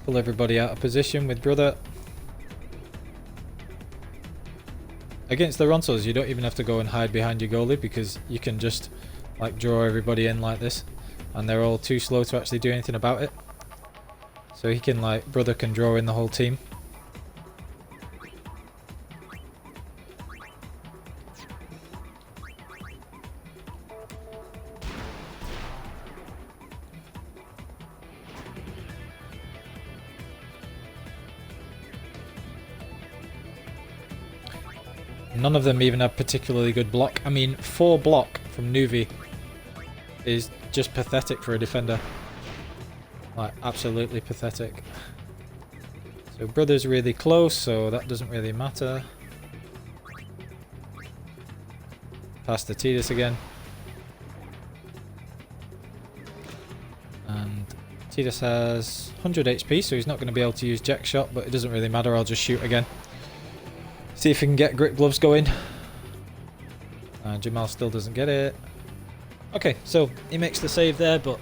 Speaker 1: Pull everybody out of position with brother. Against the Ronsos, you don't even have to go and hide behind your goalie because you can just like draw everybody in like this, and they're all too slow to actually do anything about it. So he can like, brother can draw in the whole team. None of them even have particularly good block. I mean, 4 block from Nuvi is just pathetic for a defender. Like, absolutely pathetic. So brother's really close, so that doesn't really matter. Pass to Tidus again. And Tidus has 100 HP, so he's not going to be able to use Jack Shot, but it doesn't really matter, I'll just shoot again. See if we can get grip gloves going. Jamal still doesn't get it. Okay, so he makes the save there, but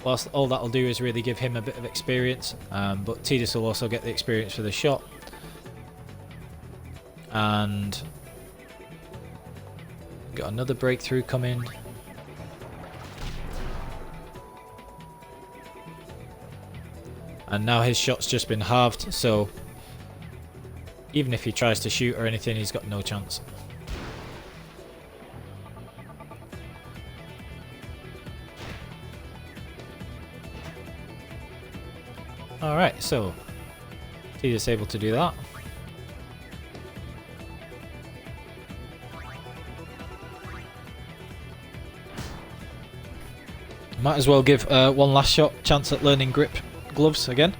Speaker 1: whilst all that'll do is really give him a bit of experience, but Tidus will also get the experience for the shot. And got another breakthrough coming. And now his shot's just been halved, so even if he tries to shoot or anything, he's got no chance. Alright, so Tidus able to do that. Might as well give one last shot chance at learning grip gloves again.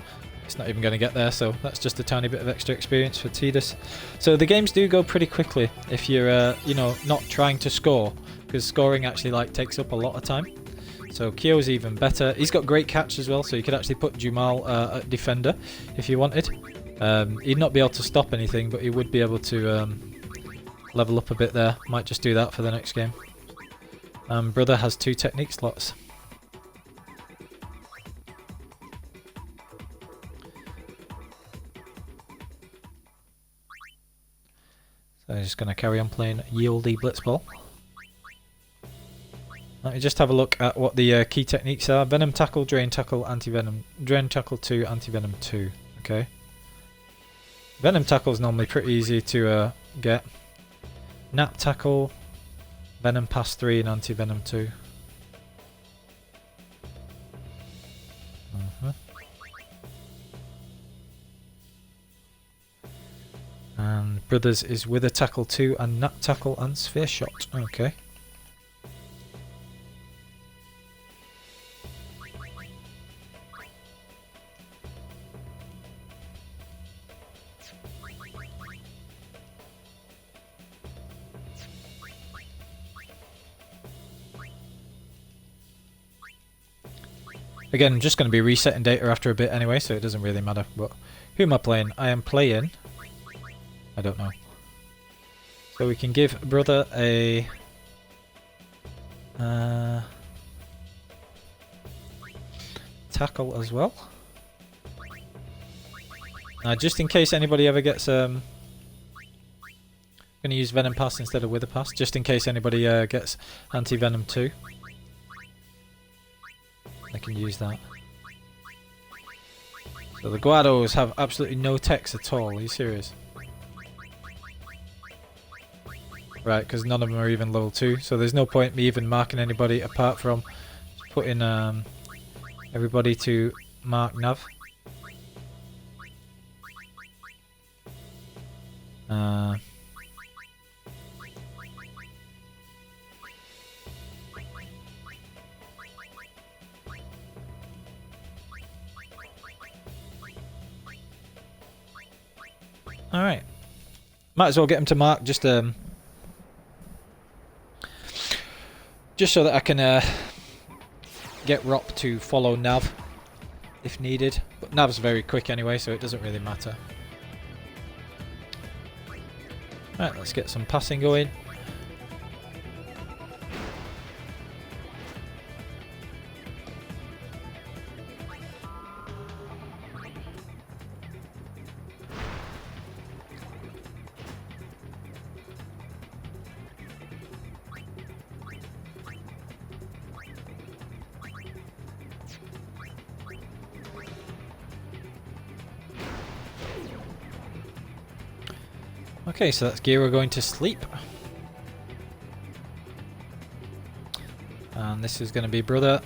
Speaker 1: It's not even going to get there, so that's just a tiny bit of extra experience for Tidus. So the games do go pretty quickly if you're, you know, not trying to score, because scoring actually like takes up a lot of time. So Kyo's even better. He's got great catch as well, so you could actually put Jumal at defender if you wanted. He'd not be able to stop anything, but he would be able to level up a bit there. Might just do that for the next game. Brother has 2 technique slots. So I'm just going to carry on playing Yieldy Blitzball. Let me just have a look at what the key techniques are. Venom Tackle, Drain Tackle, Anti-Venom. Drain Tackle 2, Anti-Venom 2. Okay. Venom Tackle is normally pretty easy to get. Nap Tackle, Venom Pass 3 and Anti-Venom 2. And Brothers is with a Tackle 2 and Nap Tackle and Sphere Shot. Okay. Again, I'm just going to be resetting data after a bit anyway, so it doesn't really matter. But who am I playing? I am playing... I don't know. So we can give Brother a... tackle as well. Just in case anybody ever gets... I'm going to use Venom Pass instead of Wither Pass, just in case anybody gets Anti-Venom 2. I can use that. So the Guados have absolutely no techs at all. Are you serious? Right, because none of them are even level 2, so there's no point me even marking anybody apart from putting everybody to mark Nav. Alright. Might as well get him to mark just so that I can get Rop to follow Nav if needed. But Nav's very quick anyway, so it doesn't really matter. Right, let's get some passing going. Okay, so that's Giro going to sleep. And this is going to be brother.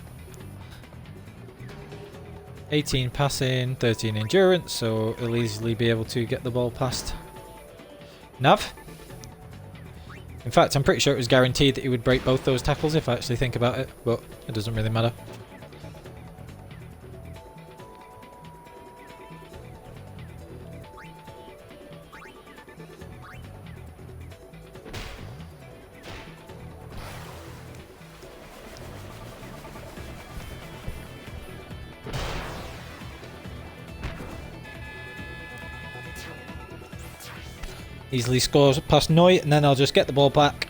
Speaker 1: 18 passing, 13 endurance, so he'll easily be able to get the ball past Nav. In fact, I'm pretty sure it was guaranteed that he would break both those tackles if I actually think about it, but it doesn't really matter. Easily scores past Noi, and then I'll just get the ball back.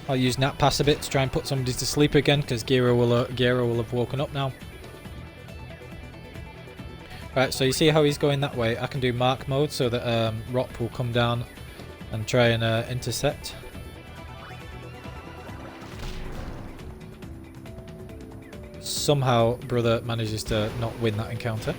Speaker 1: I'll use Nat Pass a bit to try and put somebody to sleep again, because Giro will have woken up now. Right, so you see how he's going that way. I can do mark mode so that Rop will come down and try and intercept. Somehow brother manages to not win that encounter.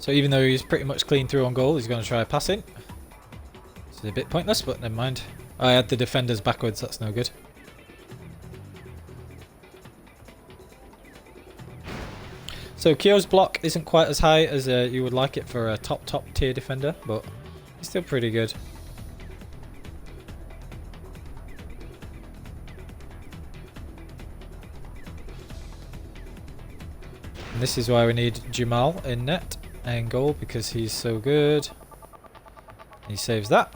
Speaker 1: So even though he's pretty much clean through on goal, he's going to try passing. It's a bit pointless, but never mind. I had the defenders backwards, that's no good. So Kyo's block isn't quite as high as you would like it for a top tier defender, but he's still pretty good. And this is why we need Jamal in net and goal, because he's so good. He saves that.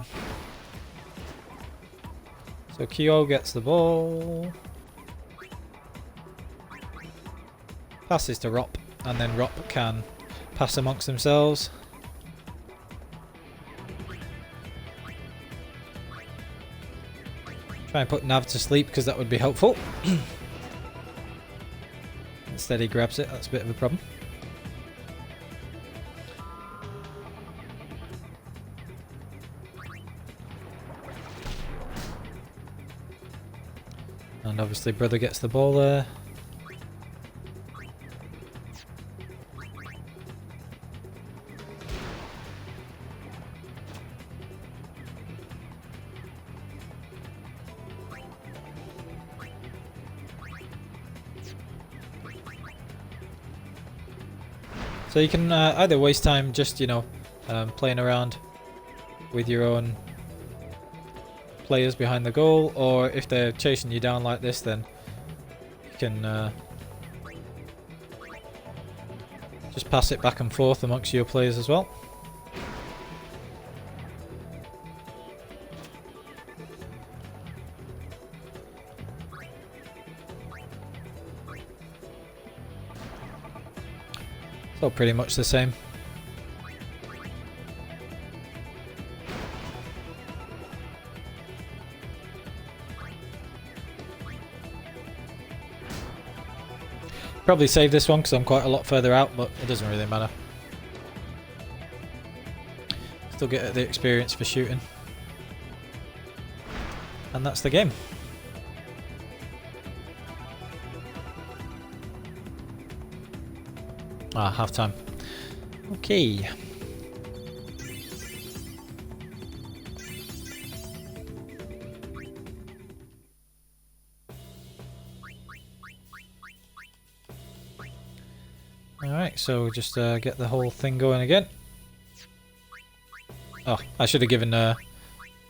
Speaker 1: So Kyo gets the ball. Passes to Rop, and then Rop can pass amongst themselves. Try and put Nav to sleep because that would be helpful. Instead he grabs it, that's a bit of a problem. And obviously brother gets the ball there. So you can either waste time just, you know, playing around with your own players behind the goal, or if they're chasing you down like this, then you can just pass it back and forth amongst your players as well. So pretty much the same. Probably save this one because I'm quite a lot further out, but it doesn't really matter. Still get the experience for shooting. And that's the game. Ah, half time. Okay. Alright, so just get the whole thing going again. Oh, I should have given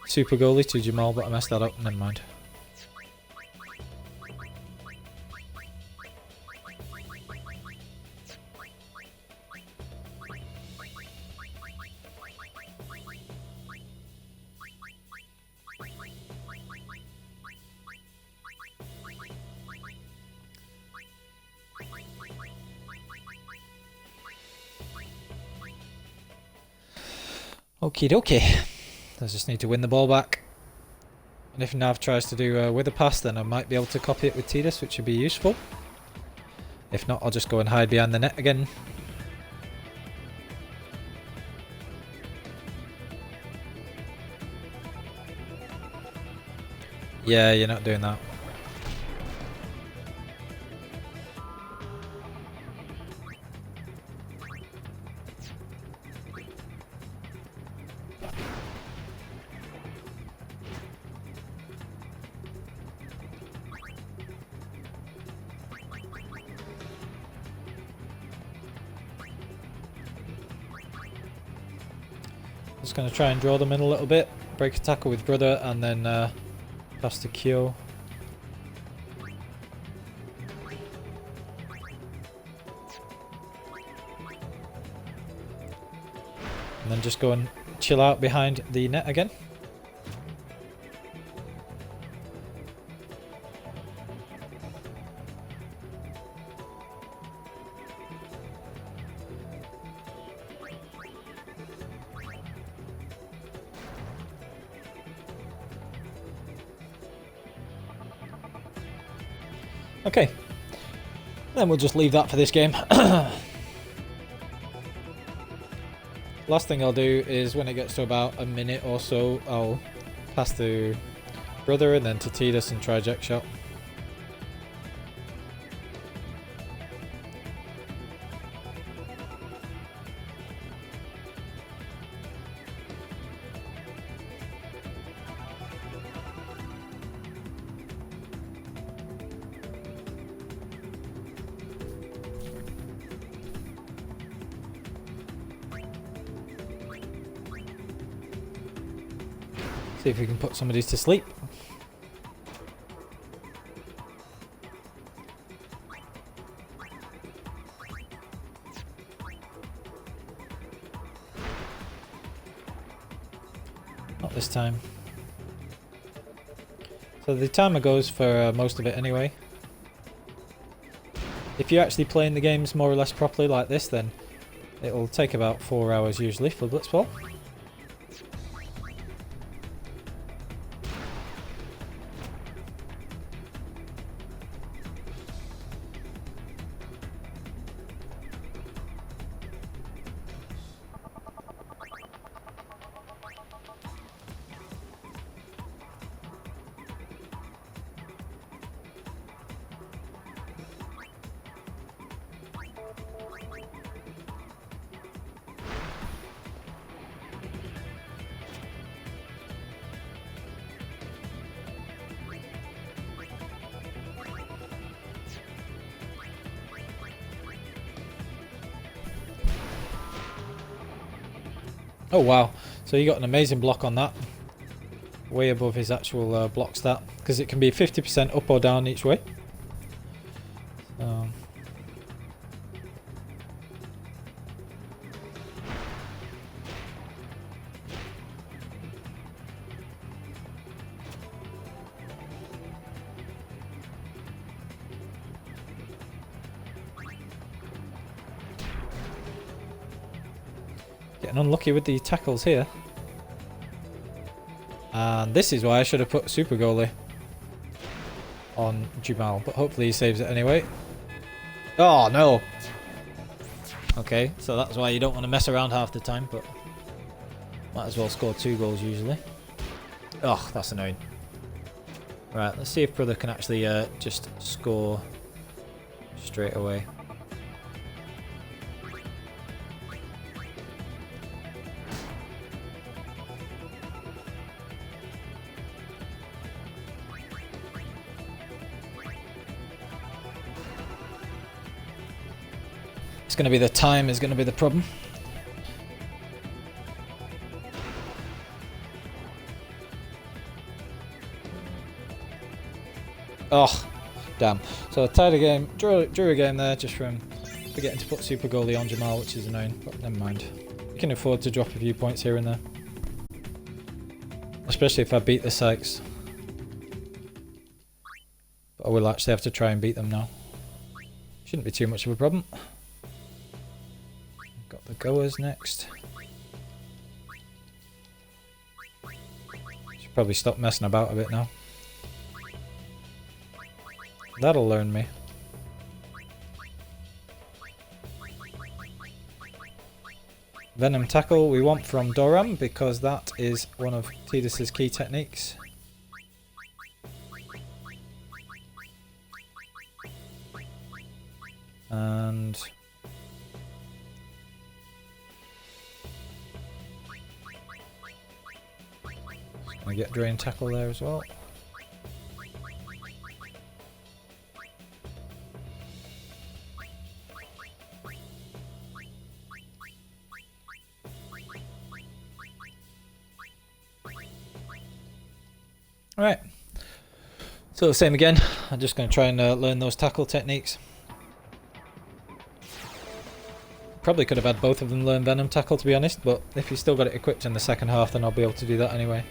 Speaker 1: super goalie to Jamal, but I messed that up. Never mind. Okie dokie. I just need to win the ball back. And if Nav tries to do with a pass, then I might be able to copy it with Tidus, which would be useful. If not, I'll just go and hide behind the net again. Yeah, you're not doing that. Just going to try and draw them in a little bit. Break a tackle with brother and then pass to Kyo. And then just go and chill out behind the net again. Okay, then we'll just leave that for this game. Last thing I'll do is when it gets to about a minute or so, I'll pass to brother and then to Tidus and try jack shot. See if we can put somebody to sleep. Not this time. So the timer goes for most of it anyway. If you're actually playing the games more or less properly like this, then it'll take about 4 hours usually for Blitzball. Oh wow, so you got an amazing block on that. Way above his actual block stat. Because it can be 50% up or down each way. Getting unlucky with the tackles here. And this is why I should have put Super Goalie on Jamal, but hopefully he saves it anyway. Oh no! Okay, so that's why you don't want to mess around half the time, but might as well score 2 goals usually. Oh, that's annoying. Right, let's see if brother can actually just score straight away. It's going to be the time is going to be the problem. Oh, damn. So I tied a game, drew a game there just from forgetting to put Super Goalie on Jamal, which is annoying, but never mind. You can afford to drop a few points here and there. Especially if I beat the Sykes. But I will actually have to try and beat them now. Shouldn't be too much of a problem. Got the goers next. Should probably stop messing about a bit now. That'll learn me. Venom tackle we want from Doram because that is one of Tidus's key techniques. And I get drain tackle there as well. Alright, so the same again. I'm just going to try and learn those tackle techniques. Probably could have had both of them learn Venom Tackle, to be honest, but if you still got it equipped in the second half, then I'll be able to do that anyway.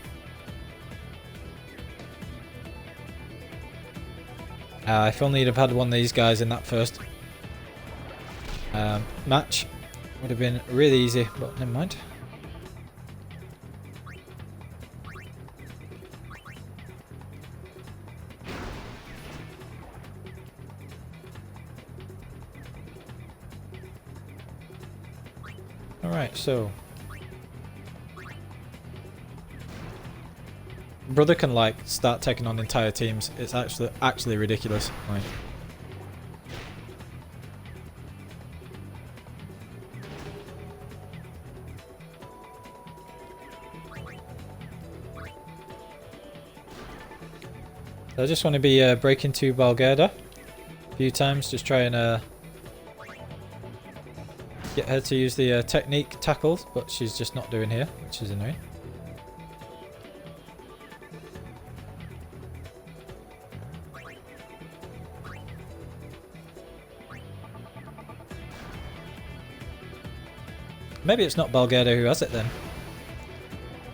Speaker 1: If only you'd have had one of these guys in that first match, would have been really easy, but never mind. Alright, so brother can like start taking on entire teams. It's actually ridiculous. Like, I just want to be breaking to Balgerda a few times, just try and get her to use the technique tackles, but she's just not doing here, which is annoying. Maybe it's not Balgerda who has it then.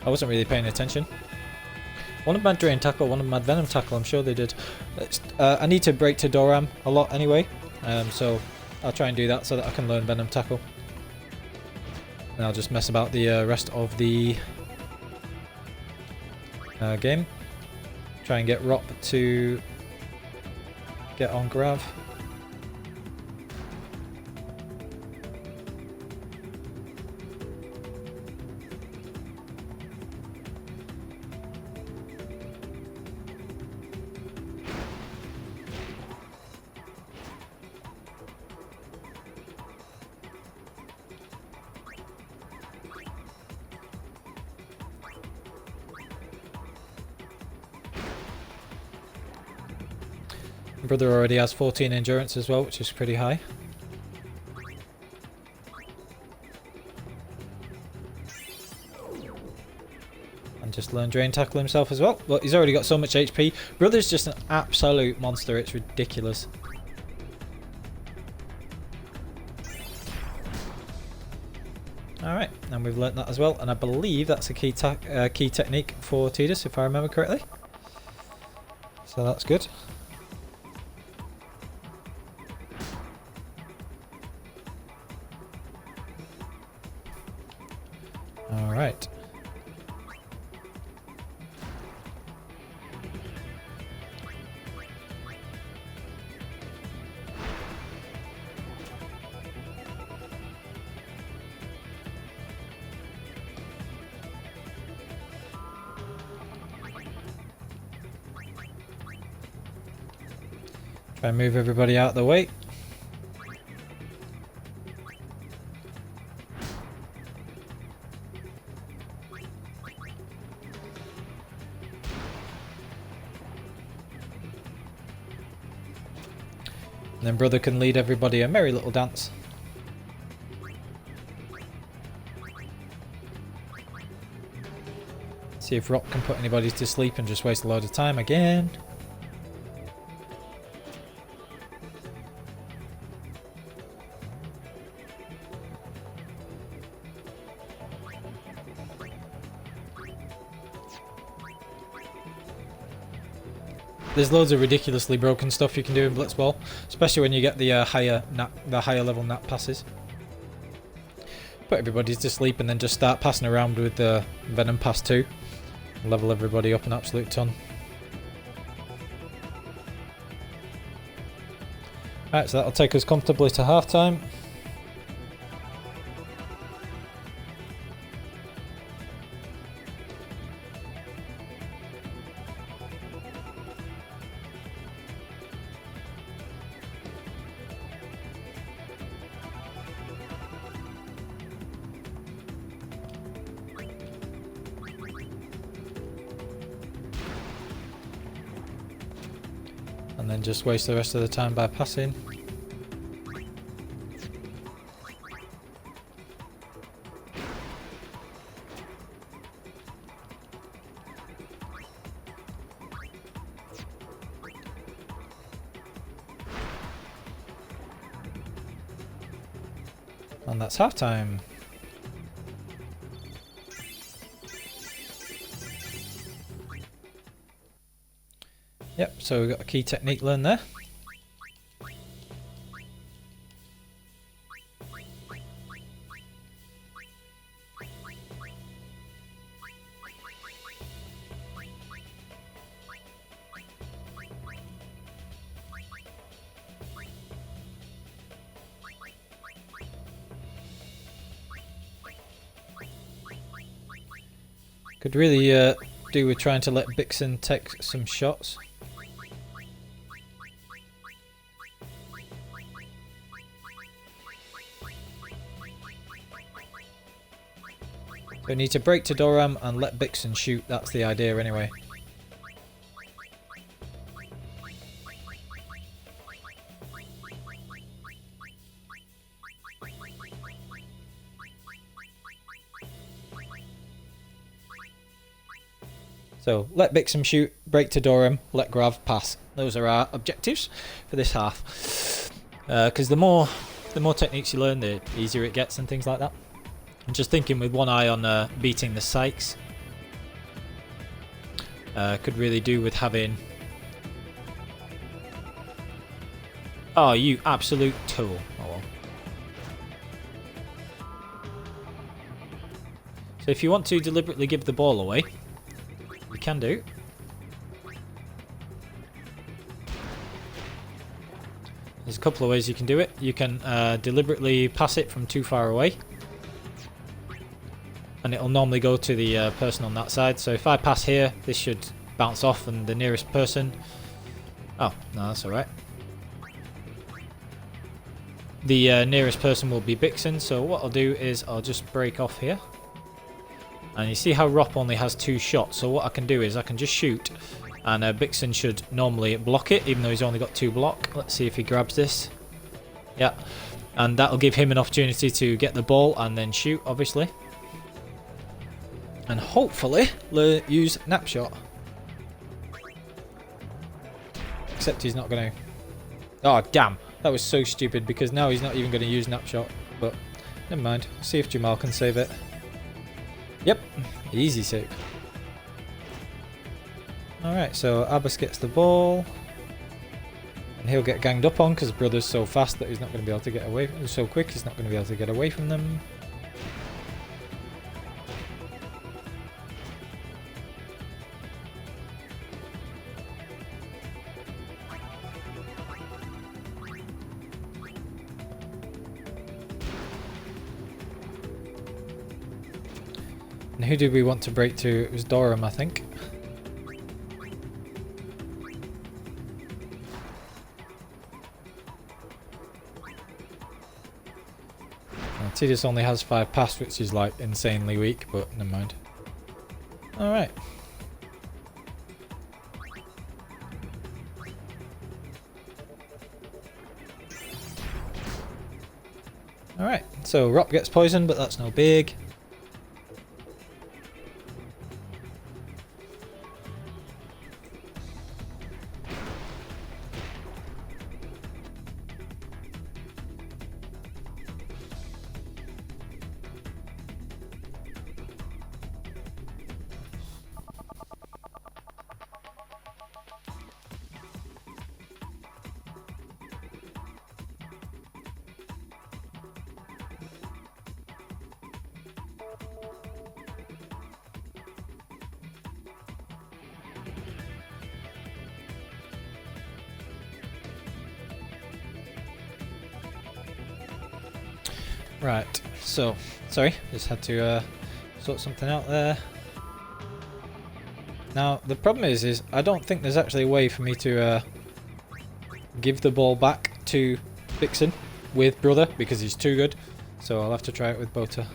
Speaker 1: I wasn't really paying attention. One of them had Drain Tackle, one of them had Venom Tackle, I'm sure they did. I need to break to Doram a lot anyway, so I'll try and do that so that I can learn Venom Tackle. And I'll just mess about the rest of the game. Try and get Rop to get on Grav. Brother already has 14 endurance as well, which is pretty high. And just learn Drain Tackle himself as well. But he's already got so much HP. Brother's just an absolute monster, it's ridiculous. Alright, and we've learnt that as well, and I believe that's a key technique for Tidus, if I remember correctly. So that's good. Alright. Try and move everybody out of the way. And then brother can lead everybody a merry little dance. See if Rock can put anybody to sleep and just waste a load of time again. There's loads of ridiculously broken stuff you can do in Blitzball, especially when you get the higher level nap passes. Put everybody to sleep and then just start passing around with the Venom Pass 2. Level everybody up an absolute ton. Alright, so that'll take us comfortably to half time. And then just waste the rest of the time by passing. And that's half time. Yep, so we've got a key technique learned there. Could really do with trying to let Bixen take some shots. So we need to break to Doram and let Bixen shoot, that's the idea anyway. So let Bixen shoot, break to Doram, let Grav pass. Those are our objectives for this half. Because the more techniques you learn, the easier it gets and things like that. I'm just thinking with one eye on beating the Sykes. Could really do with having... Oh, you absolute tool. Oh well. So if you want to deliberately give the ball away, you can do. There's a couple of ways you can do it. You can deliberately pass it from too far away. And it'll normally go to the person on that side. So if I pass here, this should bounce off and the nearest person... Oh, no, that's alright. The nearest person will be Bixen. So what I'll do is I'll just break off here. And you see how Rop only has 2 shots. So what I can do is I can just shoot. And Bixen should normally block it, even though he's only got 2 block. Let's see if he grabs this. Yeah. And that'll give him an opportunity to get the ball and then shoot, obviously. And hopefully use Napshot. Except he's not going to... Oh, damn. That was so stupid because now he's not even going to use Napshot. But never mind. See if Jamal can save it. Yep. Easy save. Alright, so Abbas gets the ball. And he'll get ganged up on because Brother's so fast that he's not going to be able to get away. So quick, he's not going to be able to get away from them. And who did we want to break to? It was Doram, I think. Tidus only has 5 pass, which is like insanely weak, but never mind. Alright. Alright, so Rop gets poisoned, but that's no big. Right, so, sorry, just had to sort something out there. Now, the problem is I don't think there's actually a way for me to give the ball back to Bixen with Brother, because he's too good. So I'll have to try it with Bota.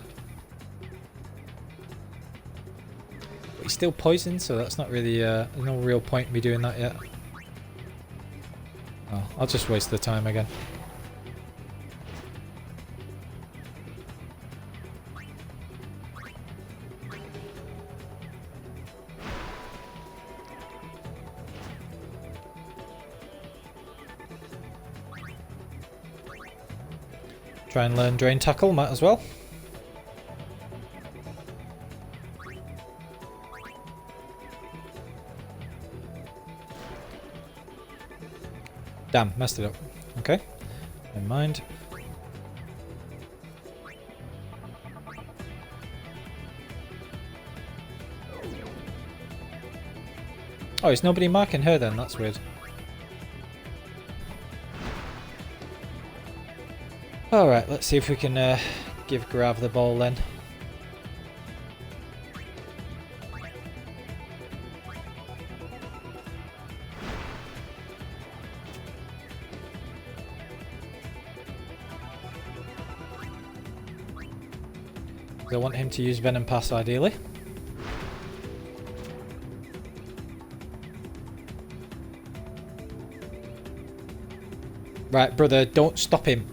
Speaker 1: But he's still poisoned, so that's not really, no real point in me doing that yet. Oh, I'll just waste the time again. Try and learn drain tackle, might as well. Damn, messed it up. Okay, never mind. Oh, is nobody marking her then? That's weird. Alright, let's see if we can give Grav the ball then. I want him to use Venom Pass ideally. Right, brother, don't stop him.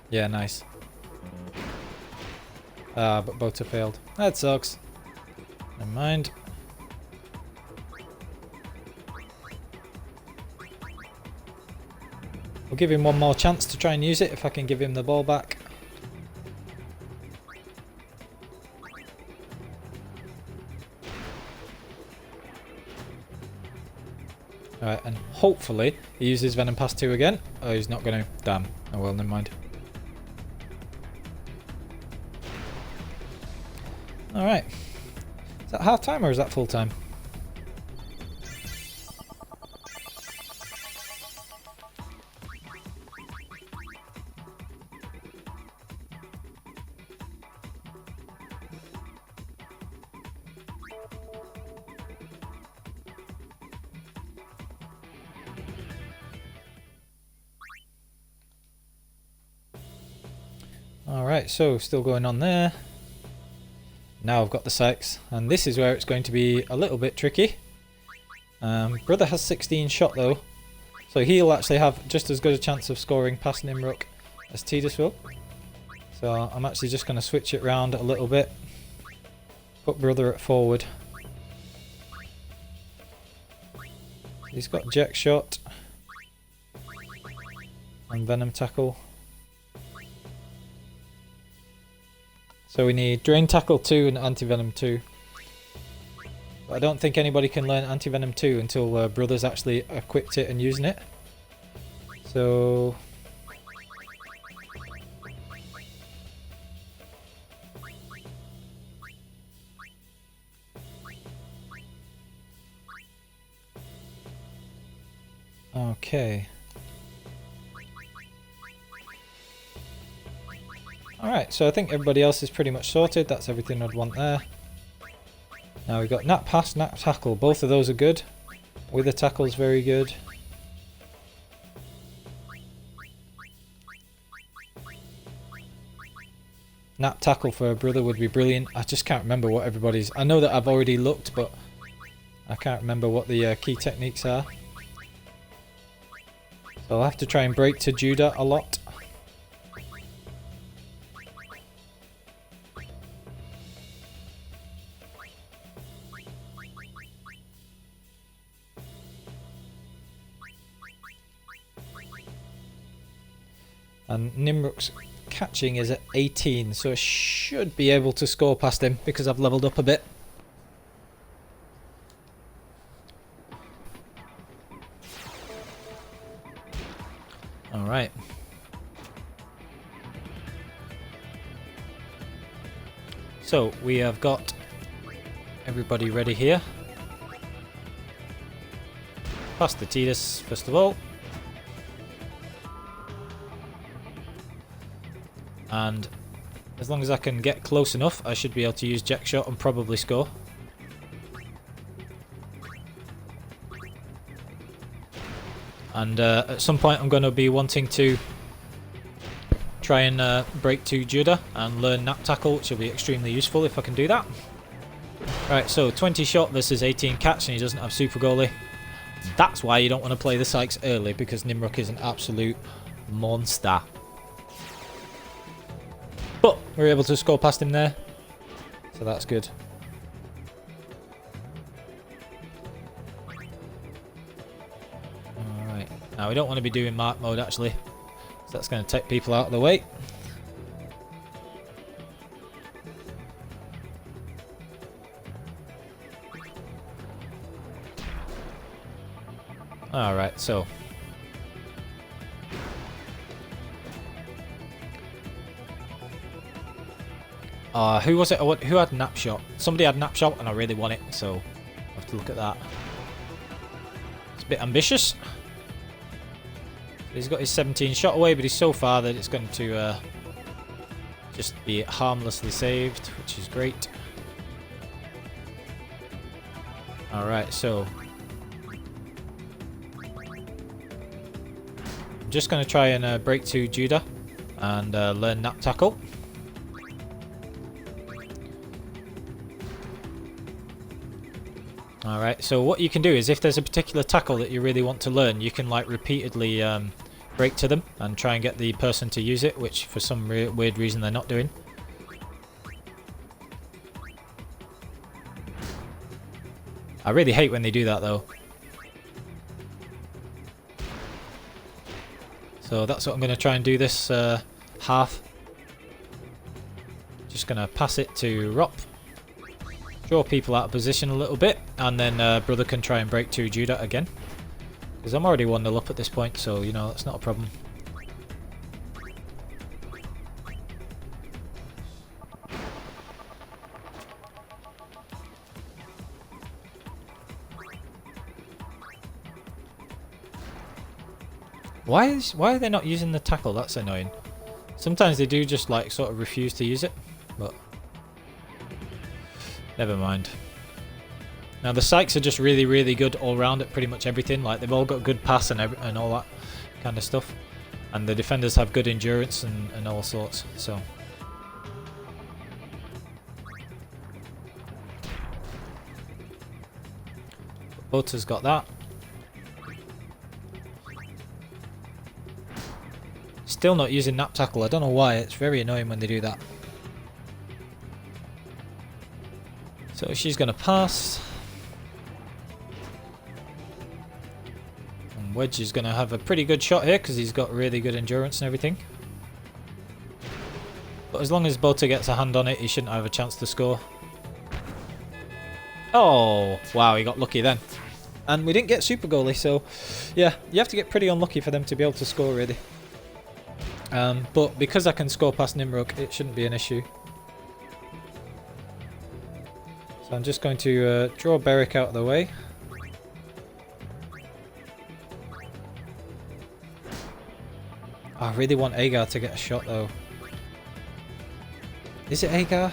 Speaker 1: Yeah, nice. But both have failed. That sucks. Never mind. We'll give him one more chance to try and use it if I can give him the ball back. Alright, and hopefully he uses Venom Pass 2 again. Oh, he's not going to. Damn. Oh well, never mind. Alright. Is that half time or is that full time? Alright, so still going on there. Now I've got the six, and this is where it's going to be a little bit tricky. Brother has 16 shot though, so he'll actually have just as good a chance of scoring past Nimruk as Tidus will. So I'm actually just going to switch it round a little bit. Put Brother at forward. He's got Jet Shot and Venom Tackle. So we need Drain Tackle 2 and Anti-Venom 2. But I don't think anybody can learn Anti-Venom 2 until Brother's actually equipped it and using it. So... okay. Alright, so I think everybody else is pretty much sorted. That's everything I'd want there. Now we've got Nap Pass, Nap Tackle. Both of those are good. Wither Tackle's very good. Nap Tackle for a Brother would be brilliant. I just can't remember what everybody's... I know that I've already looked, but I can't remember what the key techniques are. So I'll have to try and break to Judah a lot. And Nimruk's catching is at 18, so I should be able to score past him because I've leveled up a bit. Alright. So we have got everybody ready here. Past the Tidus first of all. And as long as I can get close enough, I should be able to use Jack Shot and probably score. And at some point I'm going to be wanting to try and break to Judah and learn Nap Tackle, which will be extremely useful if I can do that. Right, so 20 shot versus 18 catch, and he doesn't have Super Goalie. That's why you don't want to play the Sykes early, because Nimrok is an absolute monster. But we're able to score past him there, so that's good. Alright, now we don't want to be doing mark mode actually, so that's going to take people out of the way. Alright, so who was it? Who had nap shot? Somebody had nap shot and I really want it, so I have to look at that. It's a bit ambitious. He's got his 17 shot away, but he's so far that it's going to just be harmlessly saved, which is great. Alright, so I'm just going to try and break to Judah and learn nap tackle. Alright, so what you can do is if there's a particular tackle that you really want to learn, you can like repeatedly break to them and try and get the person to use it, which for some weird reason they're not doing. I really hate when they do that though. So that's what I'm going to try and do this half. Just going to pass it to Rop. Draw people out of position a little bit, and then brother can try and break to Judah again. Because I'm already 1-0 up at this point, so you know, that's not a problem. Why are they not using the tackle? That's annoying. Sometimes they do just like sort of refuse to use it, but never mind. Now the Sykes are just really good all round at pretty much everything. Like they've all got good pass and all that kind of stuff, and the defenders have good endurance and all sorts. So Bota's got that. Still not using nap tackle. I don't know why. It's very annoying when they do that. So she's going to pass. And Wedge is going to have a pretty good shot here because he's got really good endurance and everything. But as long as Bota gets a hand on it, he shouldn't have a chance to score. Oh, wow, he got lucky then. And we didn't get super goalie, so yeah, you have to get pretty unlucky for them to be able to score, really. But because I can score past Nimrok, it shouldn't be an issue. So I'm just going to draw Beric out of the way. I really want Agar to get a shot though. Is it Agar?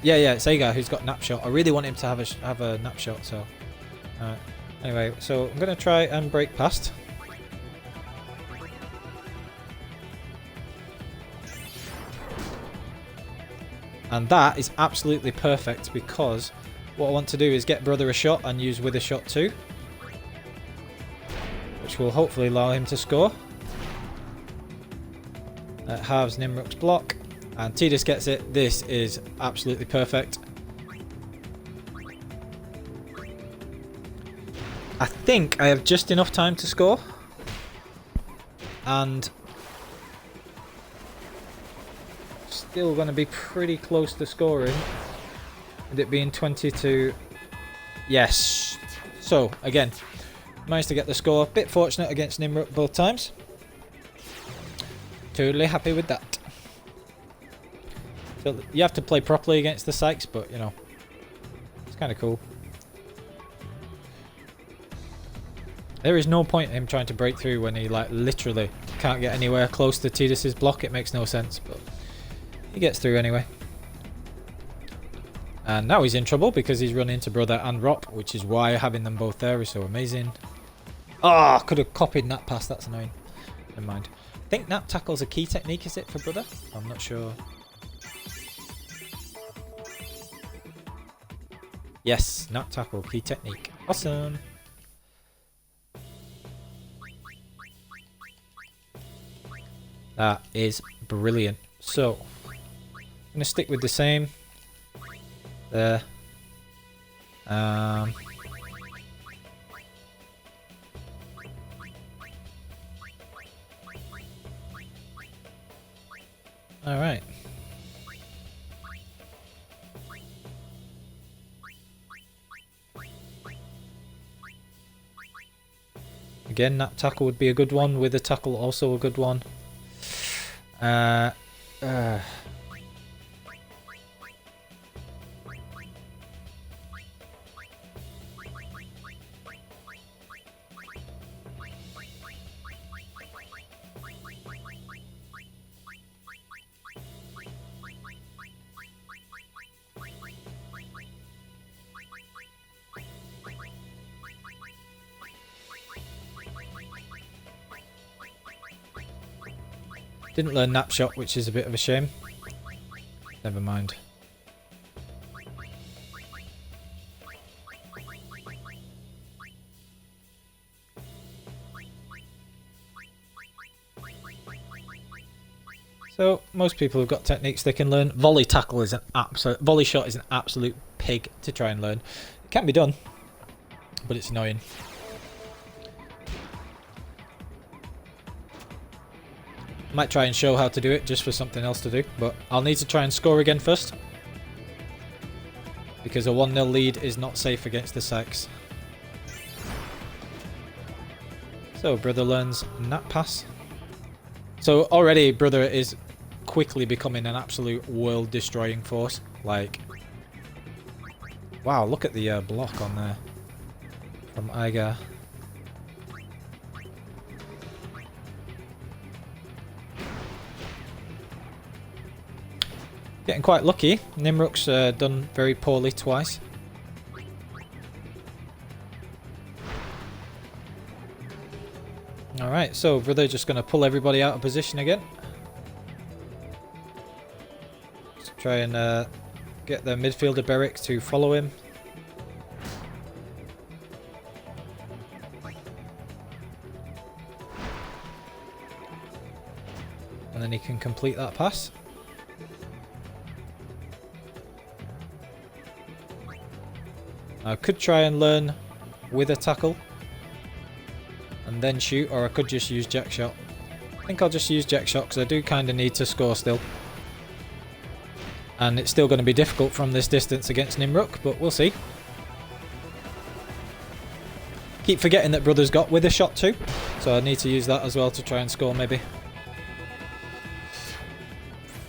Speaker 1: Yeah, it's Agar who's got nap shot. I really want him to have a nap shot. So anyway, so I'm going to try and break past. And that is absolutely perfect because what I want to do is get brother a shot and use with a shot too, which will hopefully allow him to score. That halves Nimrok's block, and Tidus gets it. This is absolutely perfect. I think I have just enough time to score, and still going to be pretty close to scoring, with it being 22. Yes. So again, managed to get the score. Bit fortunate against Nimrok both times. Totally happy with that. So you have to play properly against the Sykes, but you know, it's kind of cool. There is no point in him trying to break through when he like literally can't get anywhere close to Tidus's block. It makes no sense, but he gets through anyway. And now he's in trouble because he's run into brother and Rop, which is why having them both there is so amazing. Ah, oh, could have copied nap pass. That's annoying. Never mind. I think nap tackle's a key technique, is it, for brother? I'm not sure. Yes, nap tackle, key technique. Awesome. That is brilliant. So, I'm going to stick with the same. There. Alright. Again, that tackle would be a good one, with a tackle also a good one. Didn't learn Nap Shot, which is a bit of a shame. Never mind. So most people have got techniques they can learn. Volley Shot is an absolute pig to try and learn. It can be done, but it's annoying. Might try and show how to do it just for something else to do, but I'll need to try and score again first, because a 1-0 lead is not safe against the Sykes. So brother learns Nap Pass. So already brother is quickly becoming an absolute world destroying force. Like, wow, look at the block on there from Igar. Getting quite lucky. Nimruk's done very poorly twice. Alright, so brother just going to pull everybody out of position again. Just try and get the midfielder Beric to follow him. And then he can complete that pass. I could try and learn with a tackle and then shoot, or I could just use Jack Shot. I think I'll just use Jack Shot because I do kind of need to score still. And it's still going to be difficult from this distance against Nimruk, but we'll see. Keep forgetting that brother's got with a shot too, so I need to use that as well to try and score maybe.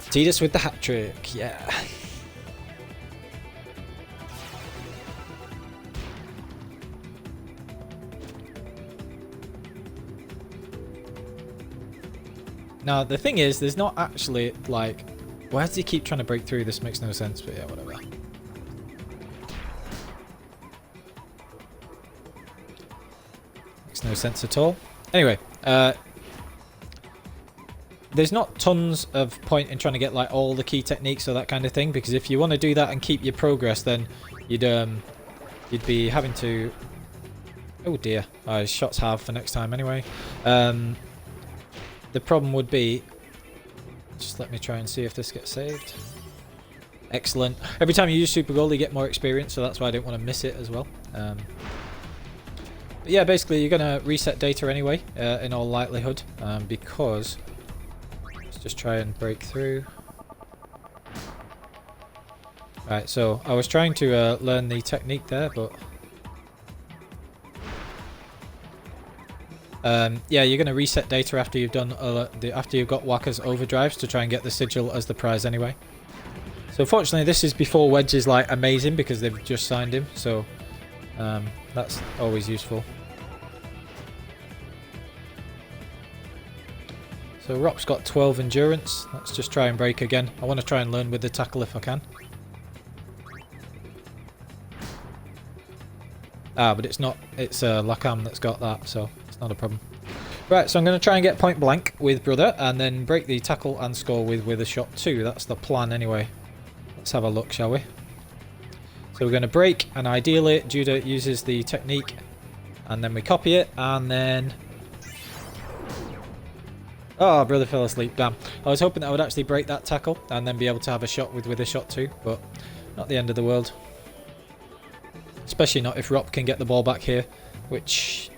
Speaker 1: Tidus with the hat trick, yeah. Now, the thing is, there's not actually, like... Why does he keep trying to break through? This makes no sense, but yeah, whatever. Makes no sense at all. Anyway, there's not tons of point in trying to get, like, all the key techniques or that kind of thing, because if you want to do that and keep your progress, then you'd be having to... Oh dear. His shots halved for next time anyway. The problem would be, just let me try and see if this gets saved. Excellent. Every time you use Super Gold, you get more experience, so that's why I didn't want to miss it as well. But yeah, basically you're going to reset data anyway, in all likelihood, because... Let's just try and break through. Right, so I was trying to learn the technique there, but... yeah, you're going to reset data after you've done after you've got Wakka's overdrives to try and get the sigil as the prize anyway. So fortunately this is before Wedge is like amazing because they've just signed him, so that's always useful. So Rop's got 12 endurance. Let's just try and break again. I want to try and learn with the tackle if I can. Ah, but it's not. It's Lakam that's got that, so it's not a problem. Right, so I'm going to try and get point blank with brother, and then break the tackle and score with a shot too. That's the plan anyway. Let's have a look, shall we? So we're going to break, and ideally Judah uses the technique, and then we copy it, and then... Oh, brother fell asleep. Damn. I was hoping that I would actually break that tackle and then be able to have a shot with a shot too, but not the end of the world. Especially not if Rop can get the ball back here, which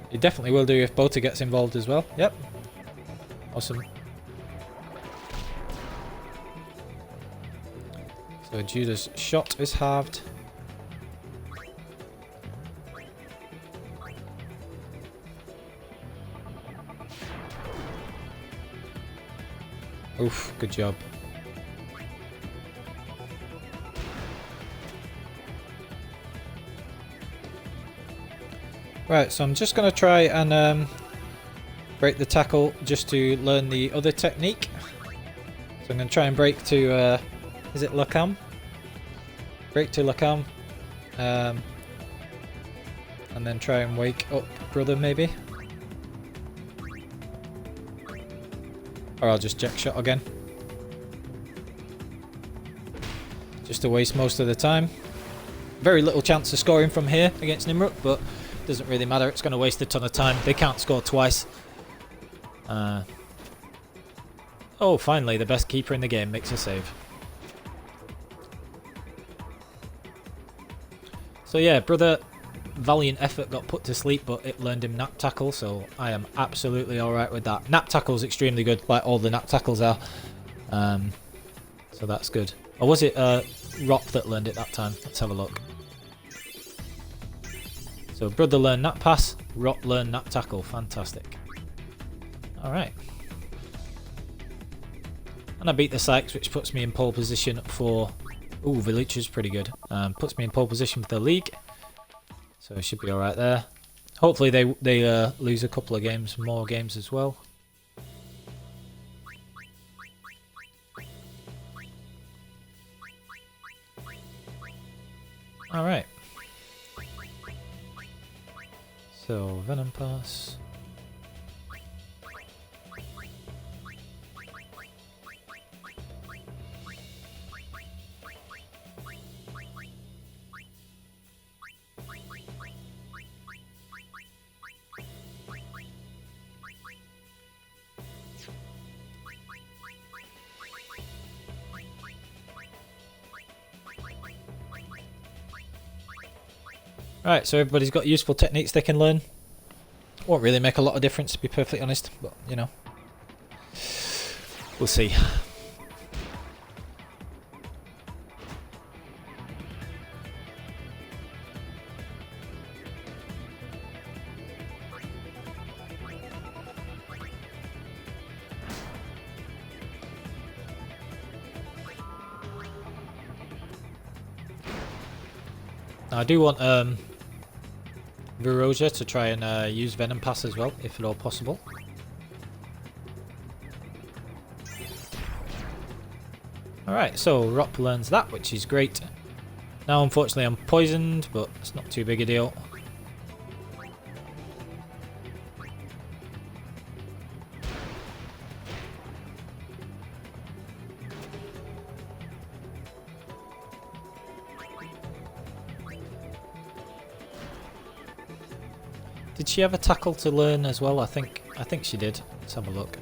Speaker 1: he definitely will do if Bota gets involved as well. Yep. Awesome. So Judah's shot is halved. Oof, good job. Right, so I'm just going to try and break the tackle just to learn the other technique. So I'm going to try and break to, is it Lakam? Break to Lakam. And then try and wake up brother maybe. Or I'll just jack shot again. Just to waste most of the time. Very little chance of scoring from here against Nimruk, but doesn't really matter. It's going to waste a ton of time. They can't score twice. Oh, finally, the best keeper in the game makes a save. So yeah, brother, valiant effort got put to sleep, but it learned him nap tackle, so I am absolutely alright with that. Nap tackle is extremely good, like all the nap tackles are. So that's good. Or was it Rop that learned it that time? Let's have a look. So brother learned nap pass, Rop learned nap tackle. Fantastic. Alright. And I beat the Sykes, which puts me in pole position for... Ooh, Village is pretty good. Puts me in pole position for the league. So it should be alright there. Hopefully they lose a couple of games, more games as well. Alright. So, Venom Boss. Right, so everybody's got useful techniques they can learn. Won't really make a lot of difference, to be perfectly honest, but you know, we'll see. Now, I do want Viroja to try and use Venom Pass as well, if at all possible. Alright, so Rop learns that, which is great. Now, unfortunately, I'm poisoned, but it's not too big a deal. Did she have a tackle to learn as well? I think she did. Let's have a look.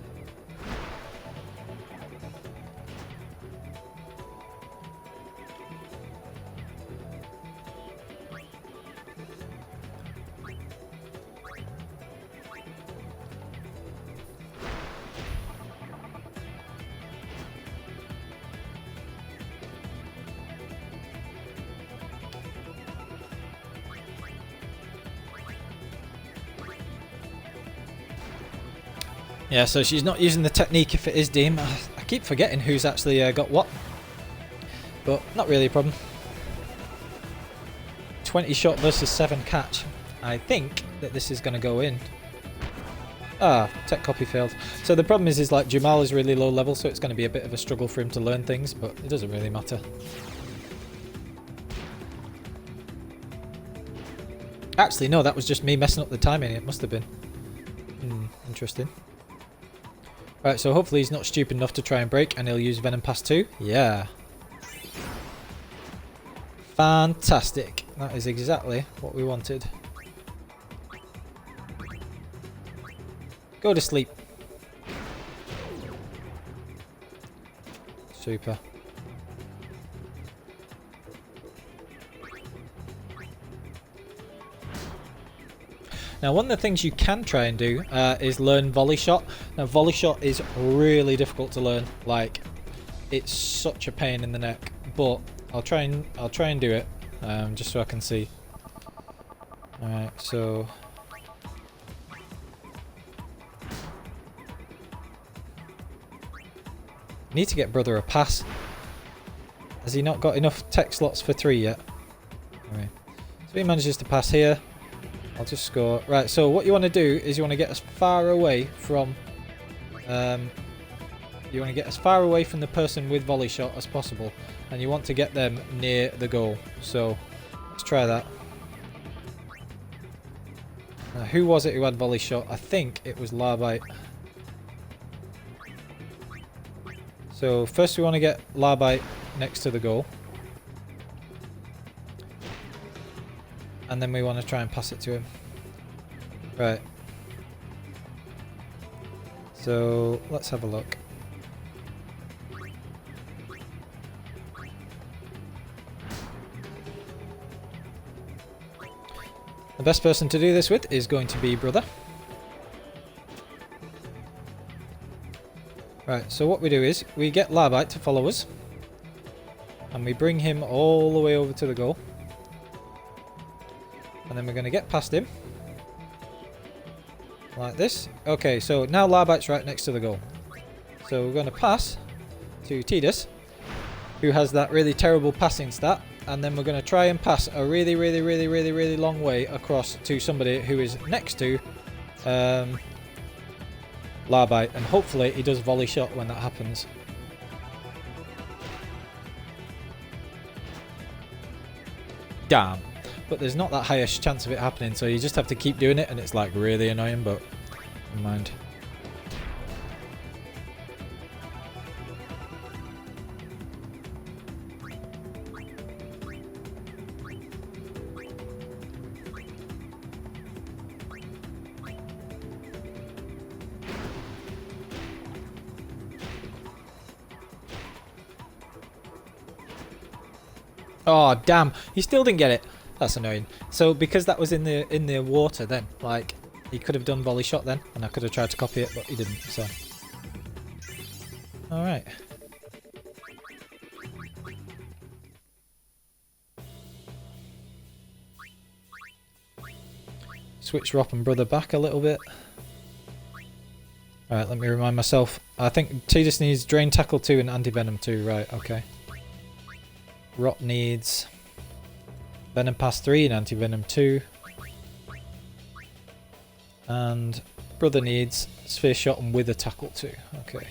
Speaker 1: Yeah, so she's not using the technique if it is Deem. I keep forgetting who's actually got what. But not really a problem. 20 shot versus 7 catch. I think that this is going to go in. Ah, tech copy failed. So the problem is like Jamal is really low level, so it's going to be a bit of a struggle for him to learn things, but it doesn't really matter. Actually, no, that was just me messing up the timing. It must have been. Interesting. Right, so hopefully he's not stupid enough to try and break, and he'll use Venom Pass 2. Yeah. Fantastic. That is exactly what we wanted. Go to sleep. Super. Now, one of the things you can try and do is learn Volley Shot. Now, Volley Shot is really difficult to learn. Like, it's such a pain in the neck. But I'll try and do it, just so I can see. All right, so need to get brother a pass. Has he not got enough tech slots for 3 yet? Anyway, so he manages to pass here. I'll just score. Right, so what you want to do is you want to get as far away from the person with Volley Shot as possible, and you want to get them near the goal. So let's try that. Now, who was it who had Volley Shot? I think it was Larbite. So first we want to get Larbite next to the goal, and then we want to try and pass it to him. Right. So let's have a look. The best person to do this with is going to be brother. Right, so what we do is we get Larbite to follow us, and we bring him all the way over to the goal, and then we're going to get past him like this. Okay, so now Larbite's right next to the goal, so we're going to pass to Tidus, who has that really terrible passing stat, and then we're going to try and pass a really long way across to somebody who is next to Larbite, and hopefully he does Volley Shot when that happens. Damn. But there's not that highest chance of it happening, so you just have to keep doing it, and it's like really annoying, but never mind. Oh damn, he still didn't get it. That's annoying. So because that was in the water then, like, he could have done Volley Shot then, and I could have tried to copy it, but he didn't, so. Alright. Switch Rop and brother back a little bit. Alright, let me remind myself. I think Tidus needs Drain Tackle 2 and Anti-Venom 2, right, okay. Rop needs Venom Pass 3 and Anti-Venom 2. And brother needs Sphere Shot and Wither Tackle 2. Okay.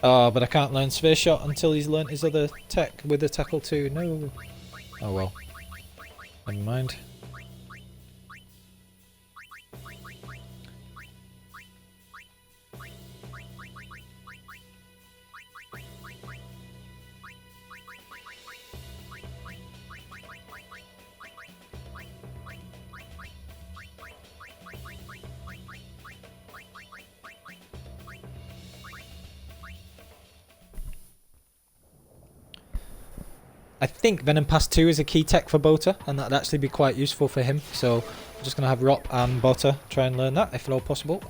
Speaker 1: Oh, but I can't learn Sphere Shot until he's learnt his other tech with the Tackle 2. No. Oh well. Never mind. I think Venom Pass 2 is a key tech for Bota, and that'd actually be quite useful for him. So I'm just going to have Rop and Bota try and learn that, if at all possible.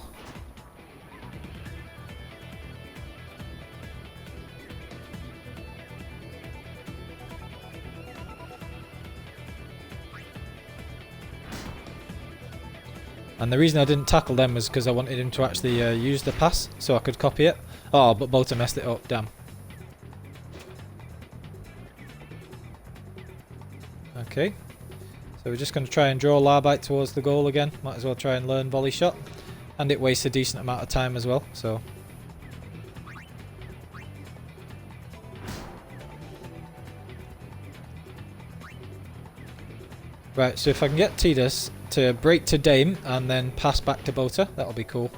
Speaker 1: And the reason I didn't tackle them was because I wanted him to actually use the pass, so I could copy it. Oh, but Bota messed it up, damn. Okay, so we're just going to try and draw Larbite towards the goal again. Might as well try and learn Volley Shot. And it wastes a decent amount of time as well, so. Right, so if I can get Tidus to break to Dame and then pass back to Bota, that'll be cool.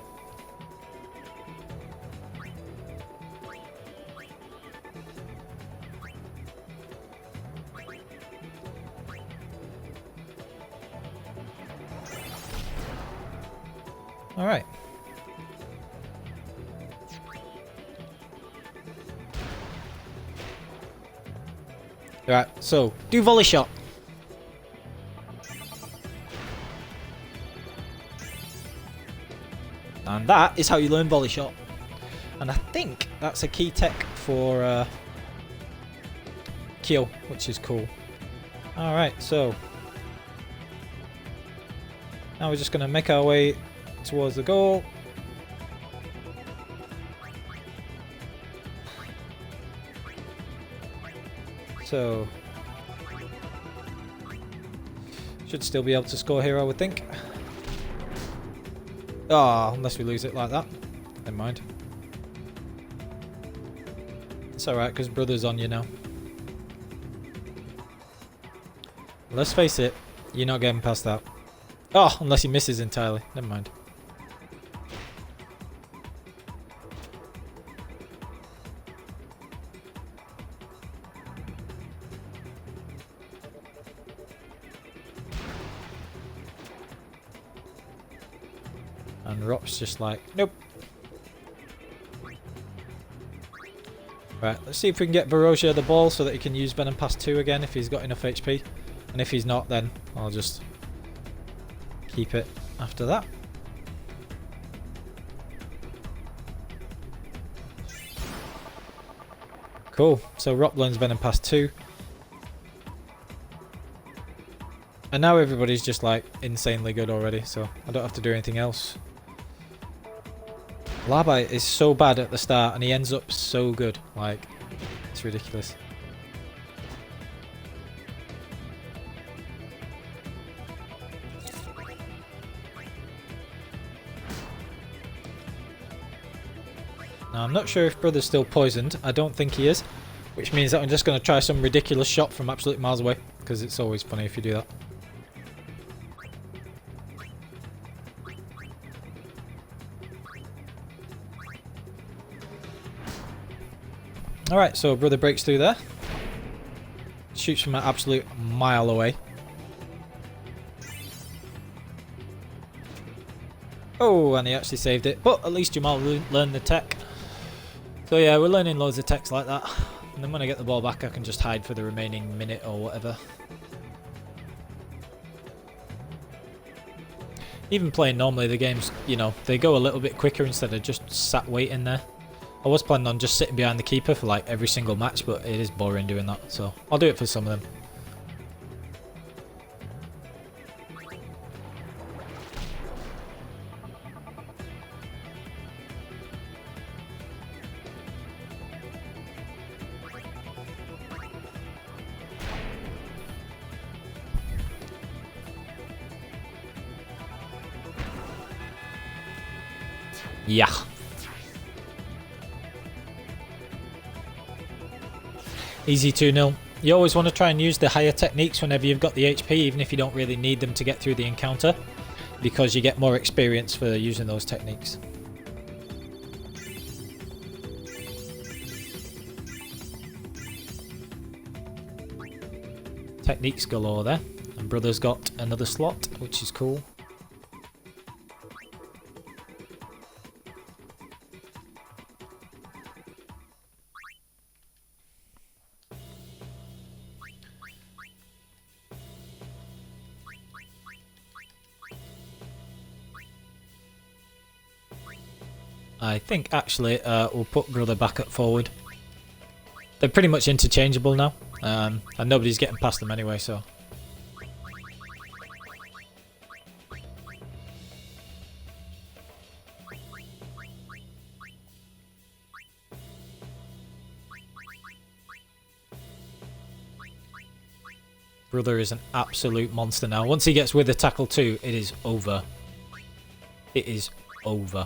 Speaker 1: Alright. Right, so do Volley Shot. And that is how you learn Volley Shot. And I think that's a key tech for Kyo, which is cool. Alright, so now we're just going to make our way towards the goal. So should still be able to score here, I would think. Ah, unless we lose it like that. Never mind. It's alright, because brother's on you now. Let's face it, you're not getting past that. Oh, unless he misses entirely. Never mind. And Rop's just like, nope. Right, let's see if we can get Varrosia the ball so that he can use Venom Pass 2 again if he's got enough HP. And if he's not, then I'll just keep it after that. Cool, so Rop learns Venom Pass 2. And now everybody's just like insanely good already, so I don't have to do anything else. Labai is so bad at the start and he ends up so good. Like, it's ridiculous. Now, I'm not sure if Brother's still poisoned. I don't think he is. Which means that I'm just going to try some ridiculous shot from absolute miles away. Because it's always funny if you do that. Alright, so Brother breaks through there. Shoots from an absolute mile away. Oh, and he actually saved it. But at least Jamal learned the tech. So yeah, we're learning loads of techs like that. And then when I get the ball back, I can just hide for the remaining minute or whatever. Even playing normally, the games, you know, they go a little bit quicker instead of just sat waiting there. I was planning on just sitting behind the keeper for like every single match, but it is boring doing that, so I'll do it for some of them. Yeah. Easy 2-0. You always want to try and use the higher techniques whenever you've got the HP, even if you don't really need them to get through the encounter, because you get more experience for using those techniques. Techniques galore there. And Brother's got another slot, which is cool. I think actually we'll put Brother back up forward. They're pretty much interchangeable now, and nobody's getting past them anyway, so. Brother is an absolute monster now. Once he gets with the tackle 2, it is over. It is over.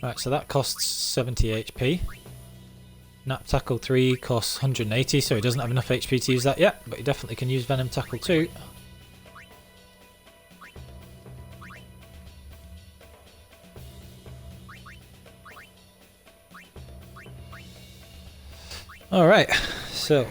Speaker 1: Right, so that costs 70 HP. Nap Tackle 3 costs 180, so he doesn't have enough HP to use that yet, but he definitely can use Venom Tackle 2. Alright, so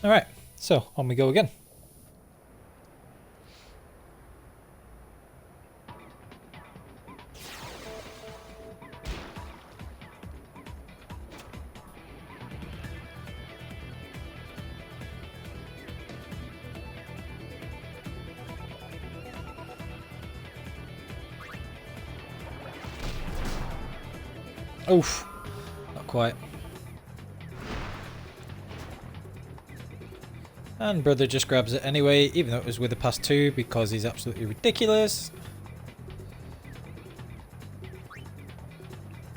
Speaker 1: alright, so on we go again. Oof, not quite. And brother just grabs it anyway, even though it was with a pass 2, because he's absolutely ridiculous.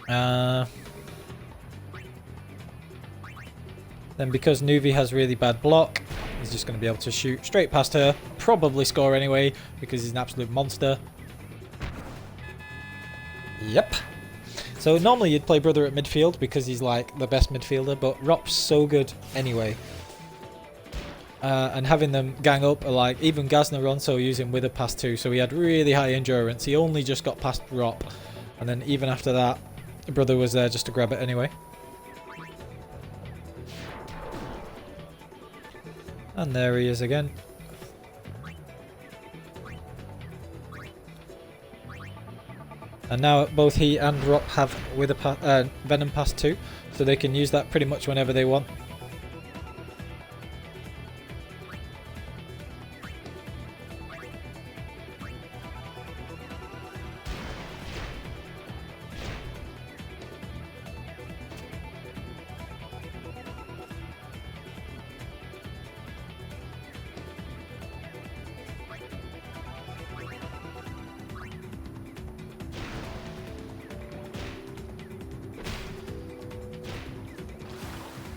Speaker 1: Then because Nuvi has really bad block, he's just going to be able to shoot straight past her, probably score anyway, because he's an absolute monster. Yep. So normally you'd play brother at midfield because he's like the best midfielder, but Rop's so good anyway. And having them gang up, like even Gazna Ronso using with a pass 2, so he had really high endurance. He only just got past Rop, and then even after that, brother was there just to grab it anyway. And there he is again. And now both he and Rop have with a Venom pass 2, so they can use that pretty much whenever they want.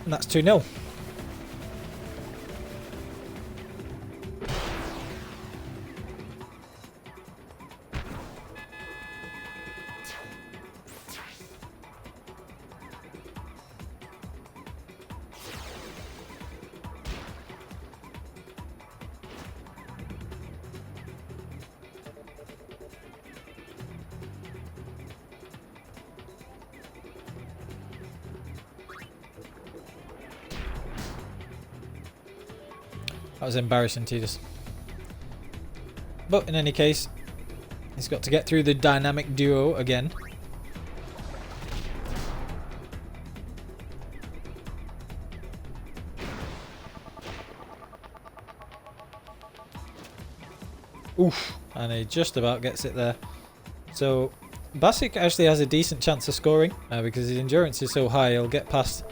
Speaker 1: And that's 2-0. That was embarrassing, Tidus. But in any case, he's got to get through the dynamic duo again. Oof, and he just about gets it there. So Basic actually has a decent chance of scoring because his endurance is so high. He'll get past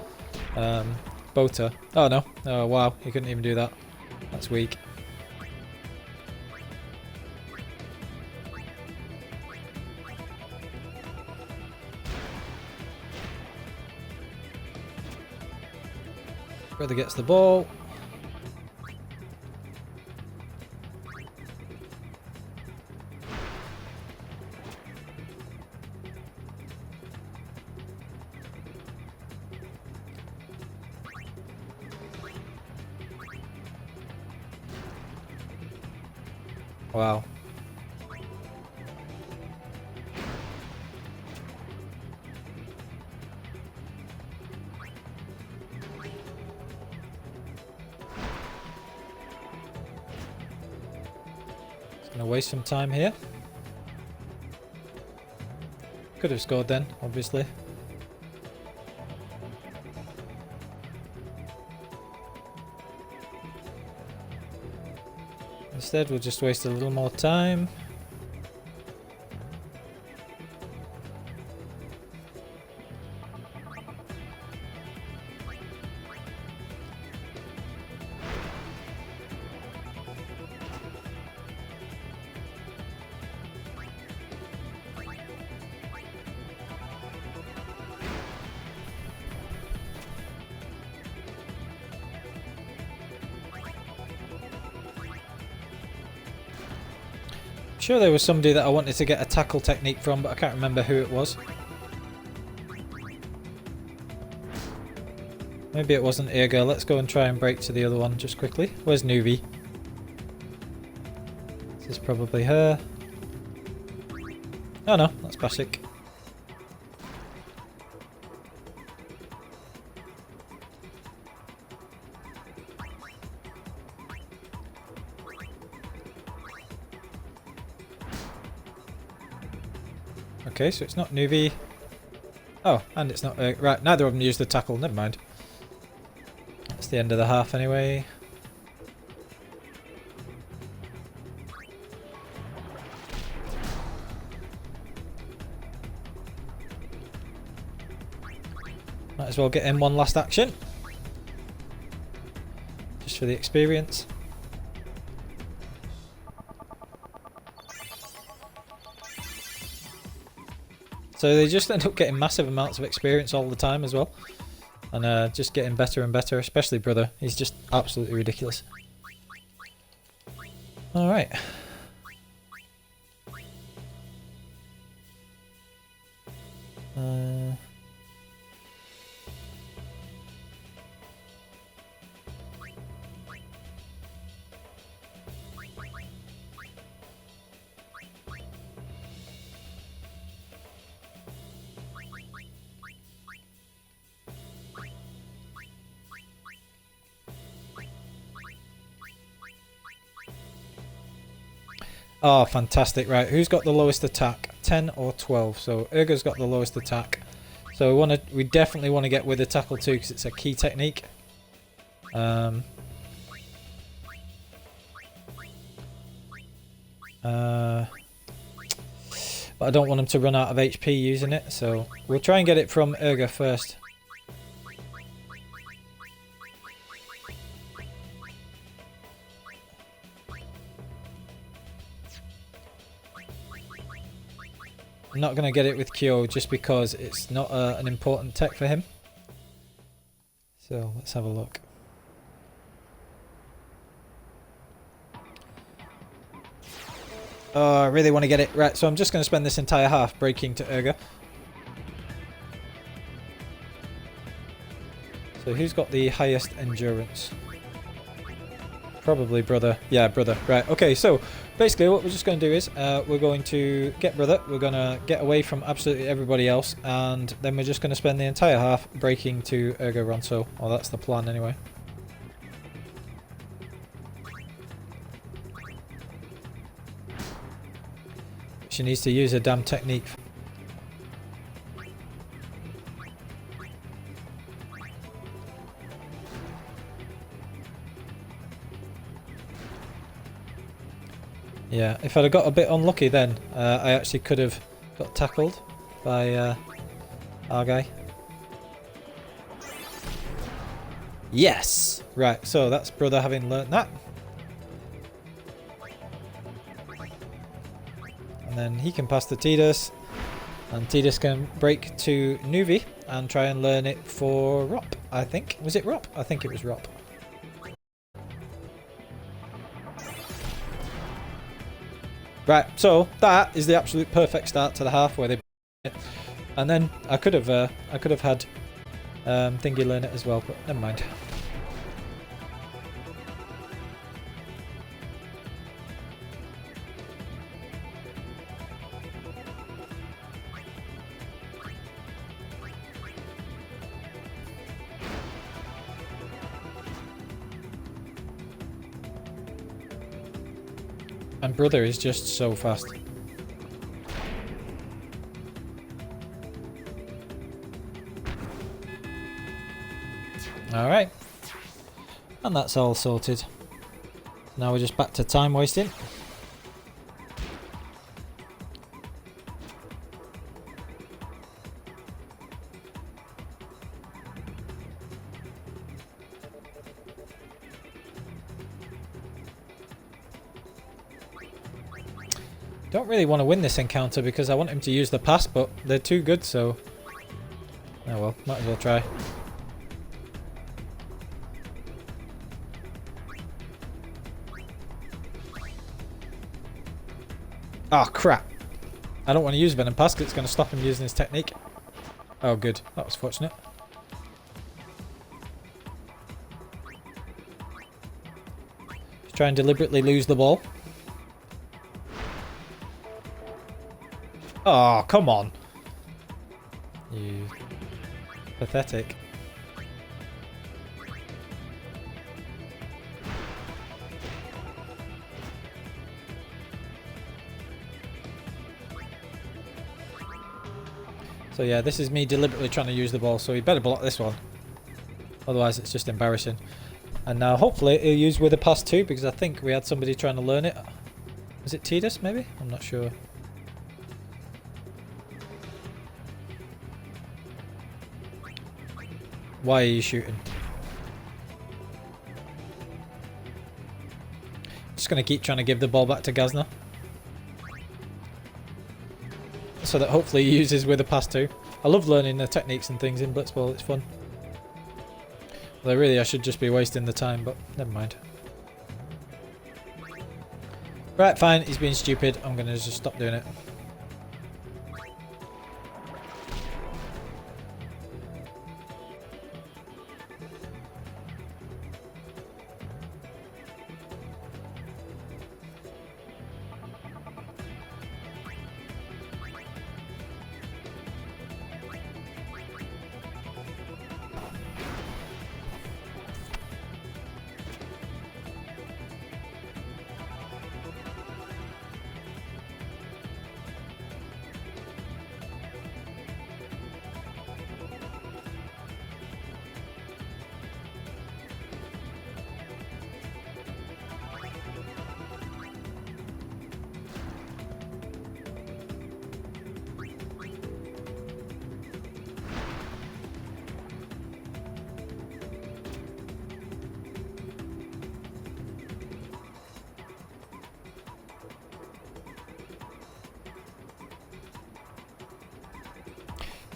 Speaker 1: Bota. Oh no! Oh wow, he couldn't even do that. That's weak. Brother gets the ball. Wow. Just gonna waste some time here. Could have scored then, obviously. Instead, we'll just waste a little more time. Sure there was somebody that I wanted to get a tackle technique from, but I can't remember who it was. Maybe it wasn't Irga. Let's go and try and break to the other one just quickly. Where's Nuvi? This is probably her. Oh no, that's Basic. Okay, so it's not Nuvi. Oh, and it's not... right, neither of them used the tackle. Never mind. That's the end of the half anyway. Might as well get in one last action. Just for the experience. So they just end up getting massive amounts of experience all the time as well. And just getting better and better, especially Brother. He's just absolutely ridiculous. Alright. Oh, fantastic. Right, who's got the lowest attack? 10 or 12. So Urga's got the lowest attack. So we definitely want to get with the tackle too, because it's a key technique. But I don't want him to run out of HP using it, so we'll try and get it from Urga first. I'm not going to get it with Kyo just because it's not an important tech for him. So let's have a look. Oh, I really want to get it. Right, so I'm just going to spend this entire half breaking to Urga. So who's got the highest endurance? Probably Brother. Yeah, Brother. Right, okay, so basically what we're just going to do is we're going to get Brother, we're going to get away from absolutely everybody else, and then we're just going to spend the entire half breaking to Urga Ronso. Well, that's the plan anyway. She needs to use a damn technique. Yeah, if I'd have got a bit unlucky then, I actually could have got tackled by our guy. Yes! Right, so that's Brother having learnt that. And then he can pass to Tidus, and Tidus can break to Nuvi and try and learn it for Rop, I think. Was it Rop? I think it was Rop. Right, so that is the absolute perfect start to the half where they it. And then I could have had Thingy learn it as well, but never mind. And Brother is just so fast. Alright. And that's all sorted. Now we're just back to time wasting. Don't really want to win this encounter because I want him to use the pass, but they're too good, so... Oh well, might as well try. Oh, crap. I don't want to use Venom Pass because it's going to stop him using his technique. Oh, good. That was fortunate. Try and deliberately lose the ball. Oh, come on. You pathetic. So yeah, this is me deliberately trying to use the ball, so he better block this one. Otherwise it's just embarrassing. And now hopefully he'll use with a pass too, because I think we had somebody trying to learn it. Was it Tidus maybe? I'm not sure. Why are you shooting? Just going to keep trying to give the ball back to Gazna. So that hopefully he uses with a pass too. I love learning the techniques and things in Blitzball, it's fun. Well, really I should just be wasting the time, but never mind. Right, fine, he's being stupid. I'm going to just stop doing it.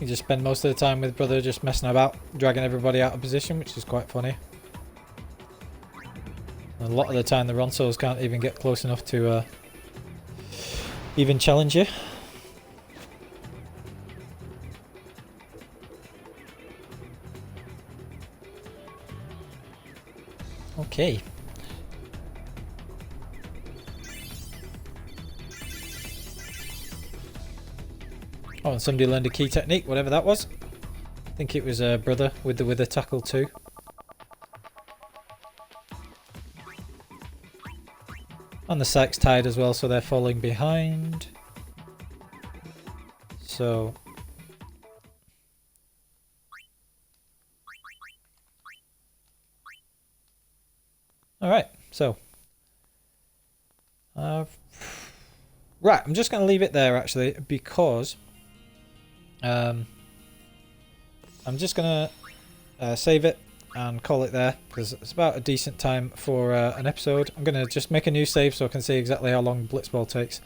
Speaker 1: You just spend most of the time with brother just messing about, dragging everybody out of position, which is quite funny. And a lot of the time the Ronsos can't even get close enough to even challenge you. Okay. Oh, and somebody learned a key technique, whatever that was. I think it was a brother with the tackle too. And the sack's tied as well, so they're falling behind. So alright, so right, I'm just gonna leave it there actually, because I'm just gonna save it and call it there, because it's about a decent time for an episode. I'm gonna just make a new save so I can see exactly how long Blitzball takes.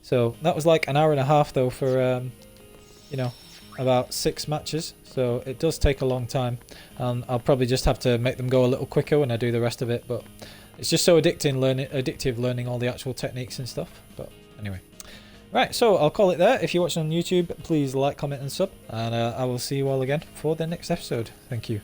Speaker 1: So that was like an hour and a half though for you know, about 6 matches, so it does take a long time, and I'll probably just have to make them go a little quicker when I do the rest of it, but it's just so addictive learning all the actual techniques and stuff. But anyway. Right, so I'll call it there. If you're watching on YouTube, please like, comment and sub, and I will see you all again for the next episode. Thank you.